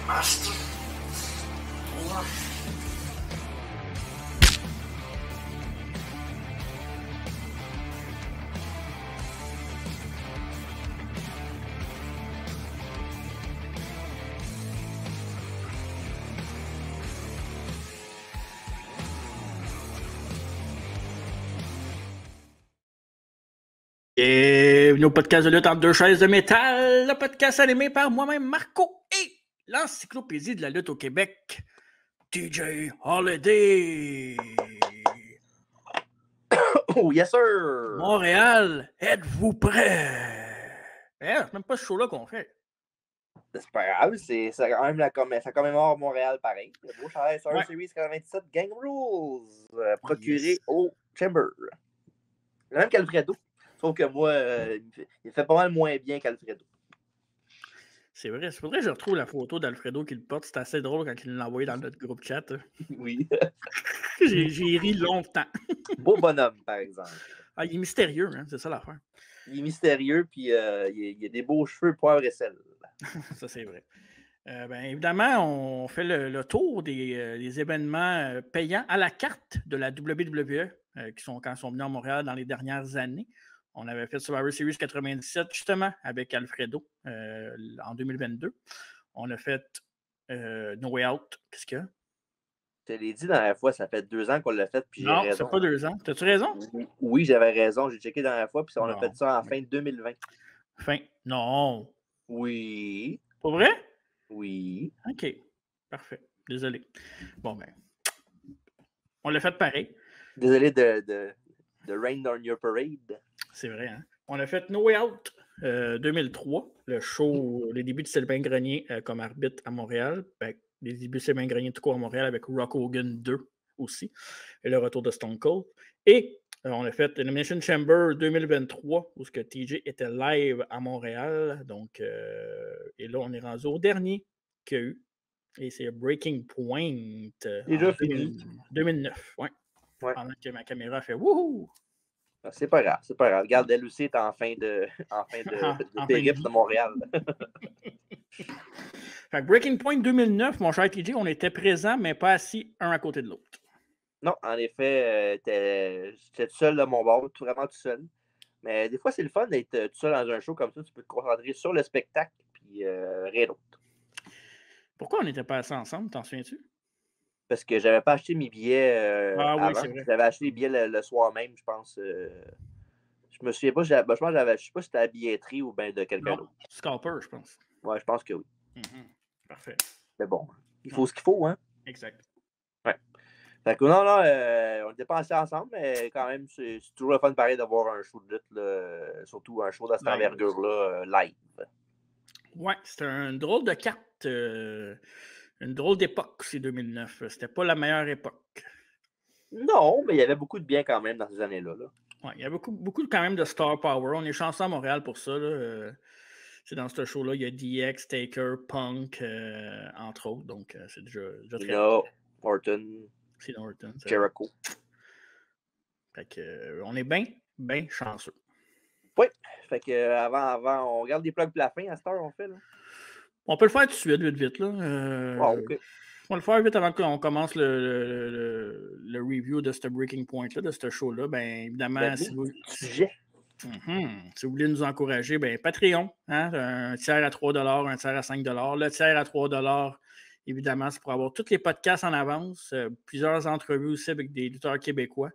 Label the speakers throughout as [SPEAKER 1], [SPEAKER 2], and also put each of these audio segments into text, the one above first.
[SPEAKER 1] Master.
[SPEAKER 2] Bienvenue au podcast de lutte entre deux chaises de métal, le podcast animé par moi-même Marco et l'encyclopédie de la lutte au Québec, TJ Holiday.
[SPEAKER 3] Oh, yes, sir!
[SPEAKER 2] Montréal, êtes-vous prêts? C'est même pas ce show-là qu'on fait.
[SPEAKER 3] C'est pas grave, ça quand même ça commémore Montréal pareil. Le beau chandail Survivor Series 97 Gang Rules, procuré au Chamber. Le même qu'Alfredo. Sauf que moi, il fait pas mal moins bien qu'Alfredo.
[SPEAKER 2] C'est vrai, c'est faudrait que je retrouve la photo d'Alfredo qui le porte. C'est assez drôle quand il l'a envoyé dans notre groupe chat.
[SPEAKER 3] Oui.
[SPEAKER 2] J'ai ri longtemps.
[SPEAKER 3] Beau bonhomme, par exemple.
[SPEAKER 2] Ah, il est mystérieux, hein, c'est ça l'affaire.
[SPEAKER 3] Il est mystérieux, puis il a des beaux cheveux poivre et sel.
[SPEAKER 2] Ça, c'est vrai. Évidemment, on fait le tour des événements payants à la carte de la WWE quand ils sont venus à Montréal dans les dernières années. On avait fait Survivor Series 97 justement avec Alfredo en 2022. On a fait No Way Out. Qu'est-ce qu'il y a?
[SPEAKER 3] Je te l'ai dit dans la fois, ça fait 2 ans qu'on l'a fait, puis j'ai
[SPEAKER 2] Non,
[SPEAKER 3] raison.
[SPEAKER 2] c'est pas 2 ans. T'as-tu raison?
[SPEAKER 3] Oui, j'avais raison. J'ai checké dans la fois, puis on a
[SPEAKER 2] Non.
[SPEAKER 3] fait ça en fin 2020.
[SPEAKER 2] Fin? Non.
[SPEAKER 3] Oui.
[SPEAKER 2] Pas vrai?
[SPEAKER 3] Oui.
[SPEAKER 2] OK. Parfait. Désolé. Bon, ben. On l'a fait pareil.
[SPEAKER 3] Désolé de rain on your parade.
[SPEAKER 2] C'est vrai, hein? On a fait No Way Out 2003, le show, les débuts de Sylvain Grenier comme arbitre à Montréal. Les débuts de Sylvain Grenier tout court à Montréal avec Rock Hogan 2 aussi. Et le retour de Stone Cold. Et on a fait Elimination Chamber 2023 où que TJ était live à Montréal. Donc, et là, on est rendu au dernier qu'il y a eu. Et c'est Breaking Point
[SPEAKER 3] Déjà
[SPEAKER 2] en
[SPEAKER 3] fini.
[SPEAKER 2] 2009. Ouais. Pendant que ma caméra fait wouhou!
[SPEAKER 3] C'est pas grave, c'est pas grave. Regarde, elle aussi est en fin de périple de Montréal.
[SPEAKER 2] Fait que Breaking Point 2009, mon cher TJ, on était présents, mais pas assis un à côté de l'autre.
[SPEAKER 3] Non, en effet, j'étais tout seul de mon bord, vraiment tout seul. Mais des fois, c'est le fun d'être tout seul dans un show comme ça. Tu peux te concentrer sur le spectacle, puis rien d'autre.
[SPEAKER 2] Pourquoi on n'était pas assis ensemble, t'en souviens-tu?
[SPEAKER 3] Parce que j'avais pas acheté mes billets avant.
[SPEAKER 2] Oui, c'est vrai.
[SPEAKER 3] J'avais acheté les billets le soir même, je pense. Je me souviens pas, je sais pas si c'était à la billetterie ou bien de quelqu'un d'autre.
[SPEAKER 2] Scalper, je pense.
[SPEAKER 3] Ouais, je pense que oui.
[SPEAKER 2] Parfait.
[SPEAKER 3] Mais bon, il faut ce qu'il faut, hein?
[SPEAKER 2] Exact.
[SPEAKER 3] Ouais. Fait que non, on n'était pas assis ensemble, mais quand même, c'est toujours le fun pareil d'avoir un show de lutte, là, surtout un show de cette envergure-là, live.
[SPEAKER 2] Ouais, c'était une drôle de carte, une drôle d'époque, c'est 2009. C'était pas la meilleure époque.
[SPEAKER 3] Non, mais il y avait beaucoup de bien quand même dans ces années-là. Là.
[SPEAKER 2] Ouais, il y a beaucoup quand même de star power. On est chanceux à Montréal pour ça. C'est dans ce show-là, il y a DX, Taker, Punk, entre autres. Donc, c'est déjà très
[SPEAKER 3] Cena, Orton, Jericho.
[SPEAKER 2] Fait que, on est bien chanceux.
[SPEAKER 3] Oui, fait que avant, on regarde des plugs pour la fin à cette heure, on fait. Là.
[SPEAKER 2] On peut le faire tout de suite, vite. Là.
[SPEAKER 3] OK.
[SPEAKER 2] On va le faire vite avant qu'on commence le review de ce Breaking Point-là, de ce show-là. Bien évidemment, si vous voulez nous encourager, ben Patreon, hein, un tiers à 3$, un tiers à 5$. Le tiers à 3$, évidemment, c'est pour avoir tous les podcasts en avance, plusieurs entrevues aussi avec des lutteurs québécois.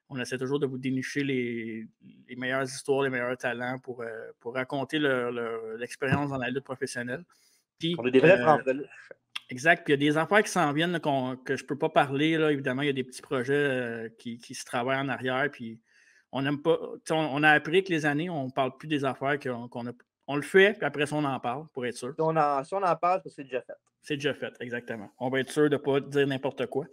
[SPEAKER 2] On essaie toujours de vous dénicher les meilleures histoires, les meilleurs talents pour raconter l'expérience dans la lutte professionnelle. Puis,
[SPEAKER 3] on a des vrais francs de lutte.
[SPEAKER 2] Exact. Puis il y a des affaires qui s'en viennent là, que je ne peux pas parler. Là. Évidemment, il y a des petits projets qui se travaillent en arrière. Puis on n'aime pas. On a appris que les années, on ne parle plus des affaires qu'on a. On le fait, puis après ça, on en parle pour être sûr.
[SPEAKER 3] Si on en parle, c'est déjà fait.
[SPEAKER 2] C'est déjà fait, exactement. On va être sûr de ne pas dire n'importe quoi.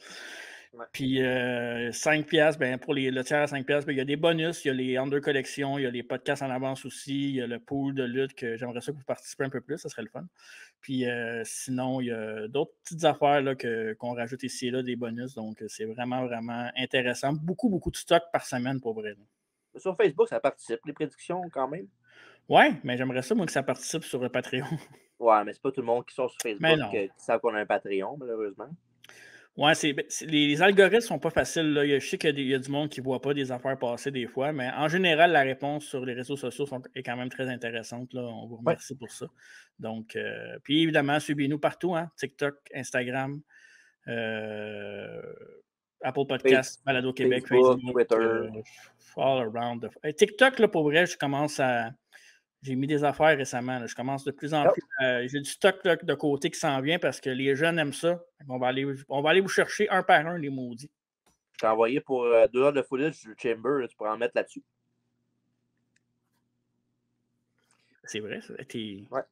[SPEAKER 2] Ouais. Puis 5$, ben, pour le tiers à 5$, ben, il y a des bonus, il y a les Under Collections, il y a les podcasts en avance aussi, il y a le pool de lutte que j'aimerais ça que vous participiez un peu plus, ça serait le fun. Puis sinon, il y a d'autres petites affaires là, qu'on rajoute ici et là, des bonus. Donc, c'est vraiment, vraiment intéressant. Beaucoup de stock par semaine pour vrai.
[SPEAKER 3] Sur Facebook, ça participe, les prédictions quand même.
[SPEAKER 2] Ouais, mais j'aimerais ça, moi, que ça participe sur le Patreon.
[SPEAKER 3] Ouais, mais c'est pas tout le monde qui sont sur
[SPEAKER 2] Mais
[SPEAKER 3] Facebook
[SPEAKER 2] non.
[SPEAKER 3] qui savent qu'on a un Patreon, malheureusement.
[SPEAKER 2] Ouais, les algorithmes sont pas faciles. Là. Je sais qu'il y a du monde qui ne voit pas des affaires passer des fois, mais en général, la réponse sur les réseaux sociaux est quand même très intéressante. Là. On vous
[SPEAKER 3] Ouais.
[SPEAKER 2] remercie pour ça. Donc, puis évidemment, suivez-nous partout, hein? TikTok, Instagram, Apple Podcasts, Balado Québec,
[SPEAKER 3] Facebook,
[SPEAKER 2] Facebook,
[SPEAKER 3] Twitter.
[SPEAKER 2] all around. TikTok, là, pour vrai, je commence à. J'ai mis des affaires récemment. Là. Je commence de plus en
[SPEAKER 3] Oh,
[SPEAKER 2] plus. J'ai du stock là, de côté qui s'en vient parce que les jeunes aiment ça. On va aller vous chercher un par un, les maudits.
[SPEAKER 3] je t'ai envoyé pour 2 heures de footage du Chamber, là, tu pourras en mettre là-dessus.
[SPEAKER 2] C'est vrai, ça.
[SPEAKER 3] Ouais.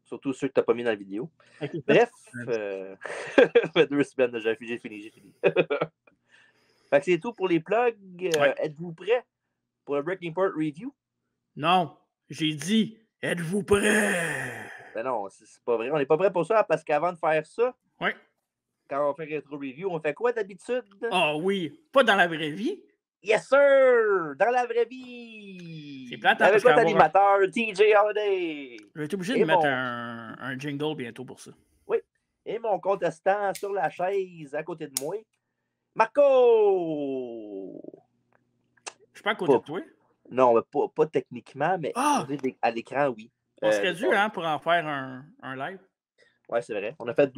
[SPEAKER 3] Surtout ceux que tu n'as pas mis dans la vidéo.
[SPEAKER 2] Okay.
[SPEAKER 3] Bref, ça fait 2 semaines, j'ai fini. Fait que c'est tout pour les plugs.
[SPEAKER 2] Ouais.
[SPEAKER 3] Êtes-vous prêts pour le Breaking Point Review?
[SPEAKER 2] Non, j'ai dit, êtes-vous prêts?
[SPEAKER 3] Ben non, c'est pas vrai. On n'est pas prêt pour ça parce qu'avant de faire ça,
[SPEAKER 2] Ouais.
[SPEAKER 3] quand on fait Retro Review, on fait quoi d'habitude?
[SPEAKER 2] Ah oui, pas dans la vraie vie.
[SPEAKER 3] Yes, sir! Dans la vraie vie!
[SPEAKER 2] C'est plate, hein,
[SPEAKER 3] Avec
[SPEAKER 2] parce
[SPEAKER 3] votre animateur, TJ Holiday!
[SPEAKER 2] Je vais être obligé de mettre un jingle bientôt pour ça.
[SPEAKER 3] Oui. Et mon contestant sur la chaise à côté de moi, Marco!
[SPEAKER 2] Je suis pas à côté de toi.
[SPEAKER 3] Non, pas techniquement, mais à l'écran, oui.
[SPEAKER 2] On serait dû, hein, pour en faire un live.
[SPEAKER 3] Oui, c'est vrai. On a fait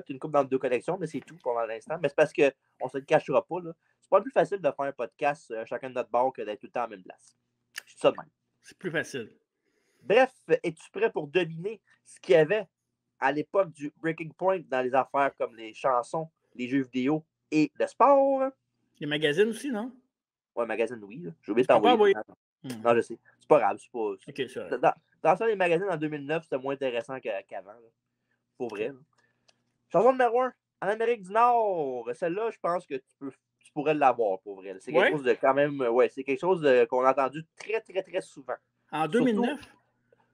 [SPEAKER 3] une coupe dans 2 collections, mais c'est tout pour l'instant. Mais c'est parce qu'on ne se le cachera pas. C'est pas plus facile de faire un podcast chacun de notre bord que d'être tout le temps à la même place. Je dis ça de même.
[SPEAKER 2] C'est plus facile.
[SPEAKER 3] Bref, es-tu prêt pour deviner ce qu'il y avait à l'époque du Breaking Point dans les affaires comme les chansons, les jeux vidéo et le sport?
[SPEAKER 2] Les magazines aussi, non?
[SPEAKER 3] Ouais, magazine, oui. J'ai oublié de t'envoyer. Non, je sais. C'est pas grave. C'est pas...
[SPEAKER 2] OK, c'est vrai.
[SPEAKER 3] Dans ça, les magazines en 2009, c'était moins intéressant qu'avant. Pour vrai. Là. Chanson numéro 1, en Amérique du Nord. Celle-là, je pense que tu pourrais l'avoir, pour vrai. C'est quelque chose de quand même... Ouais, c'est quelque chose qu'on a entendu très, très, très souvent.
[SPEAKER 2] En 2009?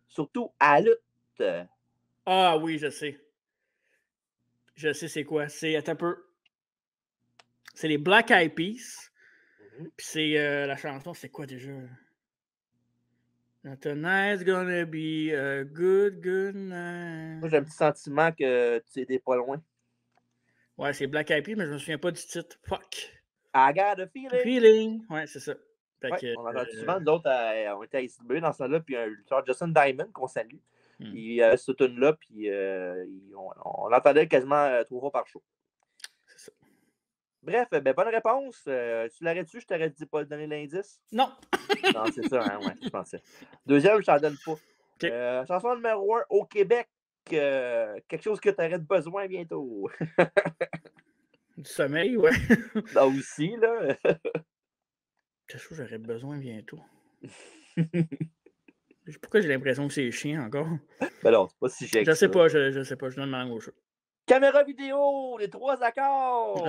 [SPEAKER 3] Surtout à la lutte.
[SPEAKER 2] Ah oui, je sais. Je sais c'est quoi. C'est un peu... C'est les Black Eyed Peas. Puis c'est la chanson, c'est quoi déjà? Tonight's gonna be a good night.
[SPEAKER 3] Moi, j'ai un petit sentiment que tu étais pas loin.
[SPEAKER 2] Ouais, c'est Black Eyed Peas, mais je me souviens pas du titre. Fuck.
[SPEAKER 3] I got a feeling.
[SPEAKER 2] Feeling. Ouais, c'est ça.
[SPEAKER 3] On entend souvent, nous autres, on était à ICB dans ce temps-là, puis un lutteur, Justin Diamond, qu'on salue. Il y avait ce tune-là, puis on l'entendait quasiment 3 fois par show.
[SPEAKER 2] C'est ça.
[SPEAKER 3] Bref, bonne réponse. Tu l'aurais-tu, je t'aurais dit pas donner l'indice?
[SPEAKER 2] Non.
[SPEAKER 3] Non, c'est ça, hein, ouais, je pensais. Deuxième, je t'en donne pas. Okay. Chanson numéro 1 au Québec. Quelque chose que tu aurais besoin bientôt.
[SPEAKER 2] Du sommeil, ouais.
[SPEAKER 3] Là aussi, là.
[SPEAKER 2] Quelque chose que j'aurais besoin bientôt. Pourquoi j'ai l'impression que c'est chiant encore?
[SPEAKER 3] Ben non, c'est pas si chiant.
[SPEAKER 2] Je sais pas, je sais pas. Je donne ma langue au chat.
[SPEAKER 3] Caméra vidéo, les 3 accords!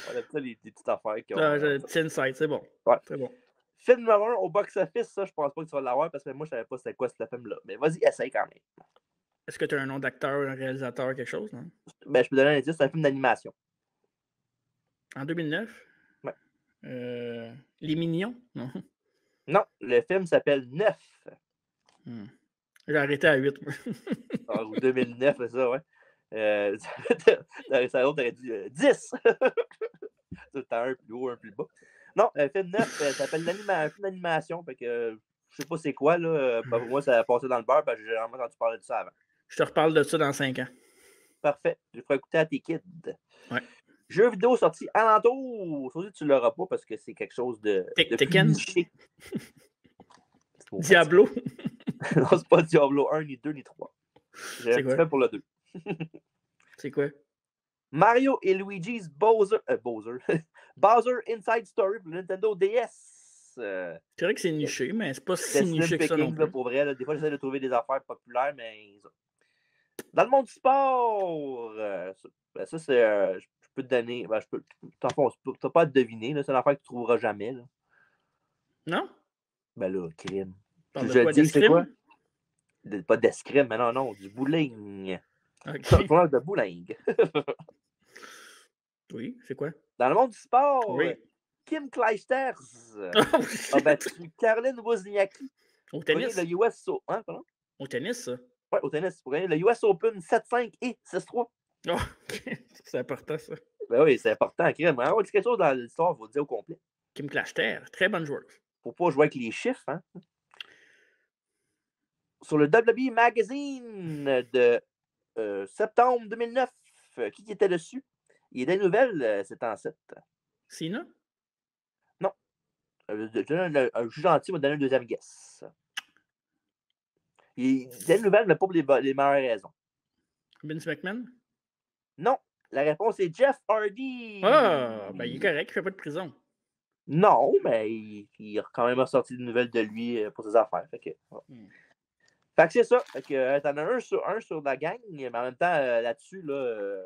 [SPEAKER 3] On a ça, les petites affaires qui ont...
[SPEAKER 2] Petit insight, c'est bon.
[SPEAKER 3] Ouais.
[SPEAKER 2] C'est bon.
[SPEAKER 3] Film numéro 1 au box-office, ça, je pense pas que tu vas l'avoir parce que moi, je savais pas c'était quoi ce film-là. Mais vas-y, essaye quand même.
[SPEAKER 2] Est-ce que tu as un nom d'acteur, un réalisateur, quelque chose, non?
[SPEAKER 3] Ben, je peux donner un indice, c'est un film d'animation.
[SPEAKER 2] En 2009?
[SPEAKER 3] Ouais.
[SPEAKER 2] Les Mignons? Non.
[SPEAKER 3] Non, le film s'appelle 9.
[SPEAKER 2] J'ai arrêté à 8.
[SPEAKER 3] Ou 2009, c'est ça, ouais. Dans les salons, t'aurais dit 10. T'as un plus haut, un plus bas. Non, le film 9 s'appelle un film d'animation. Fait que je sais pas c'est quoi, là. Pour moi, ça a passé dans le beurre parce que j'ai vraiment entendu parler de ça avant.
[SPEAKER 2] Je te reparle de ça dans 5 ans.
[SPEAKER 3] Parfait. Je ferai écouter à tes kids.
[SPEAKER 2] Ouais.
[SPEAKER 3] Jeu vidéo sorti alentour. Ça aussi, tu l'auras pas parce que c'est quelque chose de
[SPEAKER 2] Tekken.
[SPEAKER 3] Diablo. Non, c'est pas Diablo 1, ni 2, ni 3. J'ai un petit fait pour le 2.
[SPEAKER 2] C'est quoi?
[SPEAKER 3] Mario et Luigi's Bowser Inside Story pour le Nintendo DS.
[SPEAKER 2] C'est vrai que c'est niché, mais c'est pas si niché que ça non plus.
[SPEAKER 3] Pour vrai, là, des fois, j'essaie de trouver des affaires populaires, mais... Dans le monde du sport, ça, c'est... je peux te donner... Ben, tu n'as pas à te deviner. C'est une affaire que tu ne trouveras jamais. Là.
[SPEAKER 2] Non?
[SPEAKER 3] Ben là, crime.
[SPEAKER 2] Je te dis, c'est quoi?
[SPEAKER 3] Pas d'escrime, mais non, du bowling.
[SPEAKER 2] Okay.
[SPEAKER 3] De bowling.
[SPEAKER 2] Oui, c'est quoi?
[SPEAKER 3] Dans le monde du sport,
[SPEAKER 2] oui.
[SPEAKER 3] Kim Clijsters a battu Caroline Wozniacki.
[SPEAKER 2] Au
[SPEAKER 3] Pour gagner
[SPEAKER 2] tennis?
[SPEAKER 3] le US Open. Hein,
[SPEAKER 2] Au tennis, ça?
[SPEAKER 3] Ouais, au tennis. Pour gagner le US Open 7-5 et 6-3.
[SPEAKER 2] Oh, c'est important, ça.
[SPEAKER 3] Ben oui, c'est important. On dit quelque chose dans l'histoire, il faut le dire au complet.
[SPEAKER 2] Kim Clijsters, très bonne joueuse.
[SPEAKER 3] Faut pas jouer avec les chiffres. Hein. Sur le WWE Magazine de septembre 2009, qui était dessus? Il y a des nouvelles, c'est en 7.
[SPEAKER 2] Sina?
[SPEAKER 3] Non. Un juge gentil m'a donné un deuxième guess. Il y a des nouvelles, mais pas pour les meilleures raisons.
[SPEAKER 2] Vince McMahon?
[SPEAKER 3] Non. La réponse est Jeff Hardy.
[SPEAKER 2] Ah, ben il est correct, il fait pas de prison.
[SPEAKER 3] Non, mais il a quand même sorti des nouvelles de lui pour ses affaires. Fait que c'est ça. Fait que t'en as un sur la gang, mais en même temps, là-dessus, là,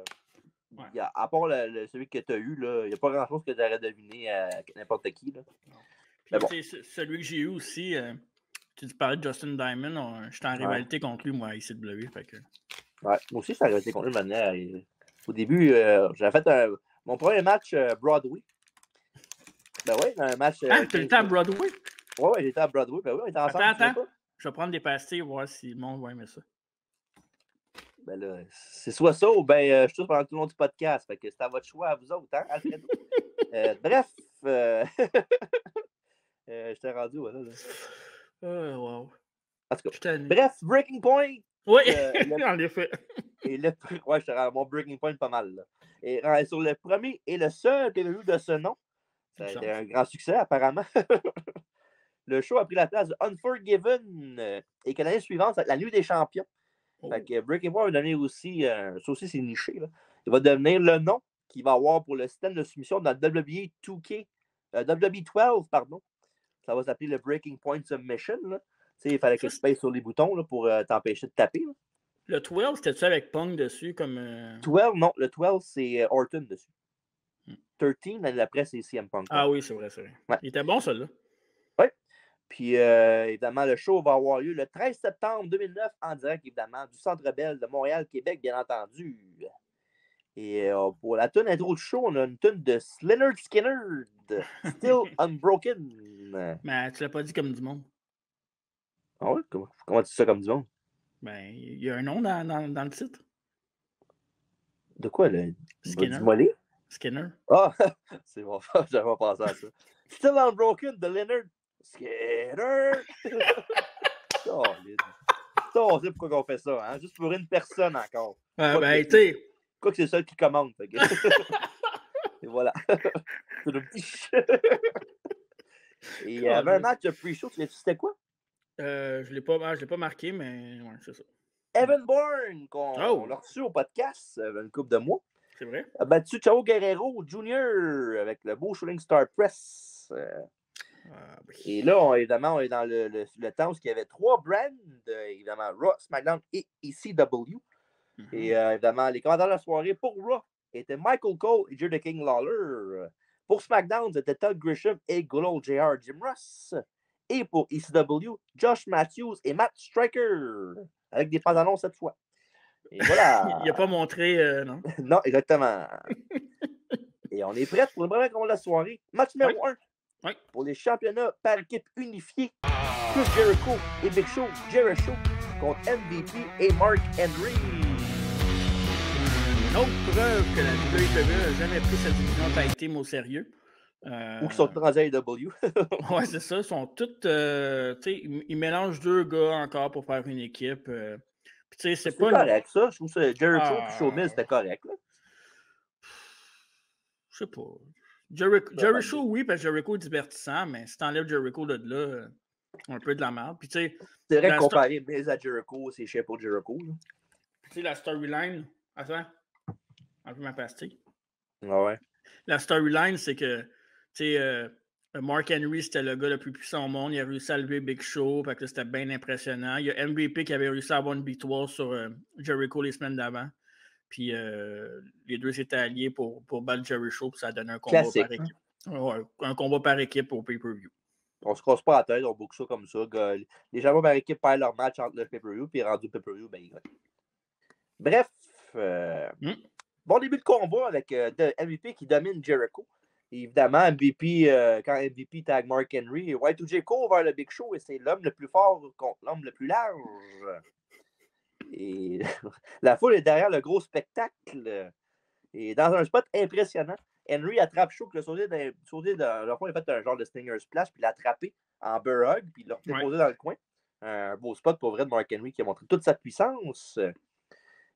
[SPEAKER 3] à part celui que tu as eu, il n'y a pas grand-chose que tu aurais deviné à n'importe qui. Là.
[SPEAKER 2] Puis, bon. Celui que j'ai eu aussi, tu parlais de Justin Diamond, j'étais en rivalité contre lui, moi, à ICW. Fait que...
[SPEAKER 3] Ouais, moi aussi, j'étais en rivalité contre lui maintenant. Au début, j'avais fait mon premier match Broadway. Ben oui, un match.
[SPEAKER 2] Ah, tu étais à Broadway?
[SPEAKER 3] Ouais, j'étais à Broadway. Ben oui, on était ensemble.
[SPEAKER 2] Attends. Je vais prendre des pastilles, voir si le monde va aimer ça.
[SPEAKER 3] Ben là, c'est soit ça ou ben je touche pendant tout le long du podcast. Fait que c'est à votre choix à vous autres, hein, Alfredo? Bref, je t'ai rendu, voilà.
[SPEAKER 2] Wow.
[SPEAKER 3] En tout cas, bref, Breaking Point.
[SPEAKER 2] Oui, en effet.
[SPEAKER 3] Ouais, je te rends mon Breaking Point pas mal. Là. Et sur le premier et le seul pay-per-view de ce nom, ça a été un grand succès apparemment. Le show a pris la place de Unforgiven et que l'année suivante, ça va être la Nuit des Champions. Fait que Breaking Point va devenir aussi, ça aussi c'est niché, là. Il va devenir le nom qu'il va avoir pour le système de soumission dans le WWE 2K, WWE 12, pardon. Ça va s'appeler le Breaking Point Submission. Là. Il fallait que tu payes sur les boutons là, pour t'empêcher de taper. Là.
[SPEAKER 2] Le 12, c'était-tu avec Punk dessus comme.
[SPEAKER 3] 12, non, le 12, c'est Orton dessus. 13, l'année après, c'est CM Punk.
[SPEAKER 2] Ah oui, c'est vrai. Ouais. Il était bon, celui-là.
[SPEAKER 3] Oui. Puis, évidemment, le show va avoir lieu le 13 septembre 2009 en direct, évidemment, du Centre Bell de Montréal, Québec, bien entendu. Et pour la tune intro du show, on a une tune de Lynyrd Skynyrd, Still Unbroken.
[SPEAKER 2] Mais tu l'as pas dit comme du monde.
[SPEAKER 3] Ah oui? Comment tu dis ça comme du monde?
[SPEAKER 2] Ben, il y a un nom dans le titre.
[SPEAKER 3] De quoi, le
[SPEAKER 2] Skinner?
[SPEAKER 3] Du mollet?
[SPEAKER 2] Skinner.
[SPEAKER 3] Ah, c'est bon, j'avais pas pensé à ça. Still Unbroken de Lynyrd Skynyrd. Oh, ça, on sait pourquoi on fait ça, hein? Juste pour une personne encore.
[SPEAKER 2] Ben, tu sais.
[SPEAKER 3] Quoi que c'est le seul qui commande. Et voilà. Et il y avait un match de pre-show, tu sais c'était quoi?
[SPEAKER 2] Je l'ai pas marqué, mais ouais, c'est ça.
[SPEAKER 3] Evan Bourne, qu'on l'a reçu au podcast une couple de mois.
[SPEAKER 2] C'est vrai?
[SPEAKER 3] A battu Chavo Guerrero Jr. avec le beau Shooting Star Press. Et là, évidemment, on est dans le temps où il y avait 3 brands, évidemment, Raw, SmackDown et ECW. Et évidemment, les commandants de la soirée pour Raw étaient Michael Cole et Jerry the King Lawler. Pour SmackDown, c'était Todd Grisham et good old JR Jim Ross. Et pour ECW, Josh Matthews et Matt Striker. Avec des pantalons cette fois. Et voilà.
[SPEAKER 2] Il n'a pas montré, non?
[SPEAKER 3] Non, exactement. Et on est prêts pour le premier combat de la soirée. Match numéro 1.
[SPEAKER 2] Oui.
[SPEAKER 3] Pour les championnats par équipe unifiés. Chris Jericho et Big Show, Jericho contre MVP et Mark Henry.
[SPEAKER 2] Une autre preuve que la WWE n'a jamais pris cette division tag team au sérieux.
[SPEAKER 3] Ou qui sont tous à AEW.
[SPEAKER 2] Ouais, c'est ça. Ils sont tous. Ils mélangent 2 gars encore pour faire une équipe. Puis, tu sais, c'est pas.
[SPEAKER 3] Correct, ça. Je trouve que Jericho et Showbiz, c'était correct. Là.
[SPEAKER 2] Je sais pas. Jericho, oui, parce que Jericho est divertissant, mais si t'enlèves Jericho de là, un peu de la merde. Puis, tu sais.
[SPEAKER 3] C'est vrai que comparer Miz à Jericho, c'est cher pour Jericho.
[SPEAKER 2] Tu sais, la storyline. Attends. Un peu ma pastille.
[SPEAKER 3] Ouais.
[SPEAKER 2] La storyline, c'est que. Tu sais, Mark Henry, c'était le gars le plus puissant au monde. Il a réussi à lever Big Show. Fait que c'était bien impressionnant. Il y a MVP qui avait réussi à avoir une victoire sur Jericho les semaines d'avant. Puis les deux s'étaient alliés pour battre Jericho. Puis ça a donné un combat par équipe. Ouais, un combat par équipe au pay-per-view.
[SPEAKER 3] On se casse pas la tête, on boucle ça comme ça. Les champions par équipe perdent leur match entre le pay-per-view. Puis rendu au pay-per-view, ben ils gagnent. Bref. Bon début de combat avec MVP qui domine Jericho. Évidemment, MVP, quand MVP tag Mark Henry, Y2J court vers le Big Show et c'est l'homme le plus fort contre l'homme le plus large. Et la foule est derrière le gros spectacle. Et dans un spot impressionnant, Henry attrape Show, qui l'a sauté dans le fond, il a fait un genre de Stinger Splash, puis il l'a attrapé en bear hug, puis il l'a déposé dans le coin. Un beau spot pour vrai de Mark Henry qui a montré toute sa puissance.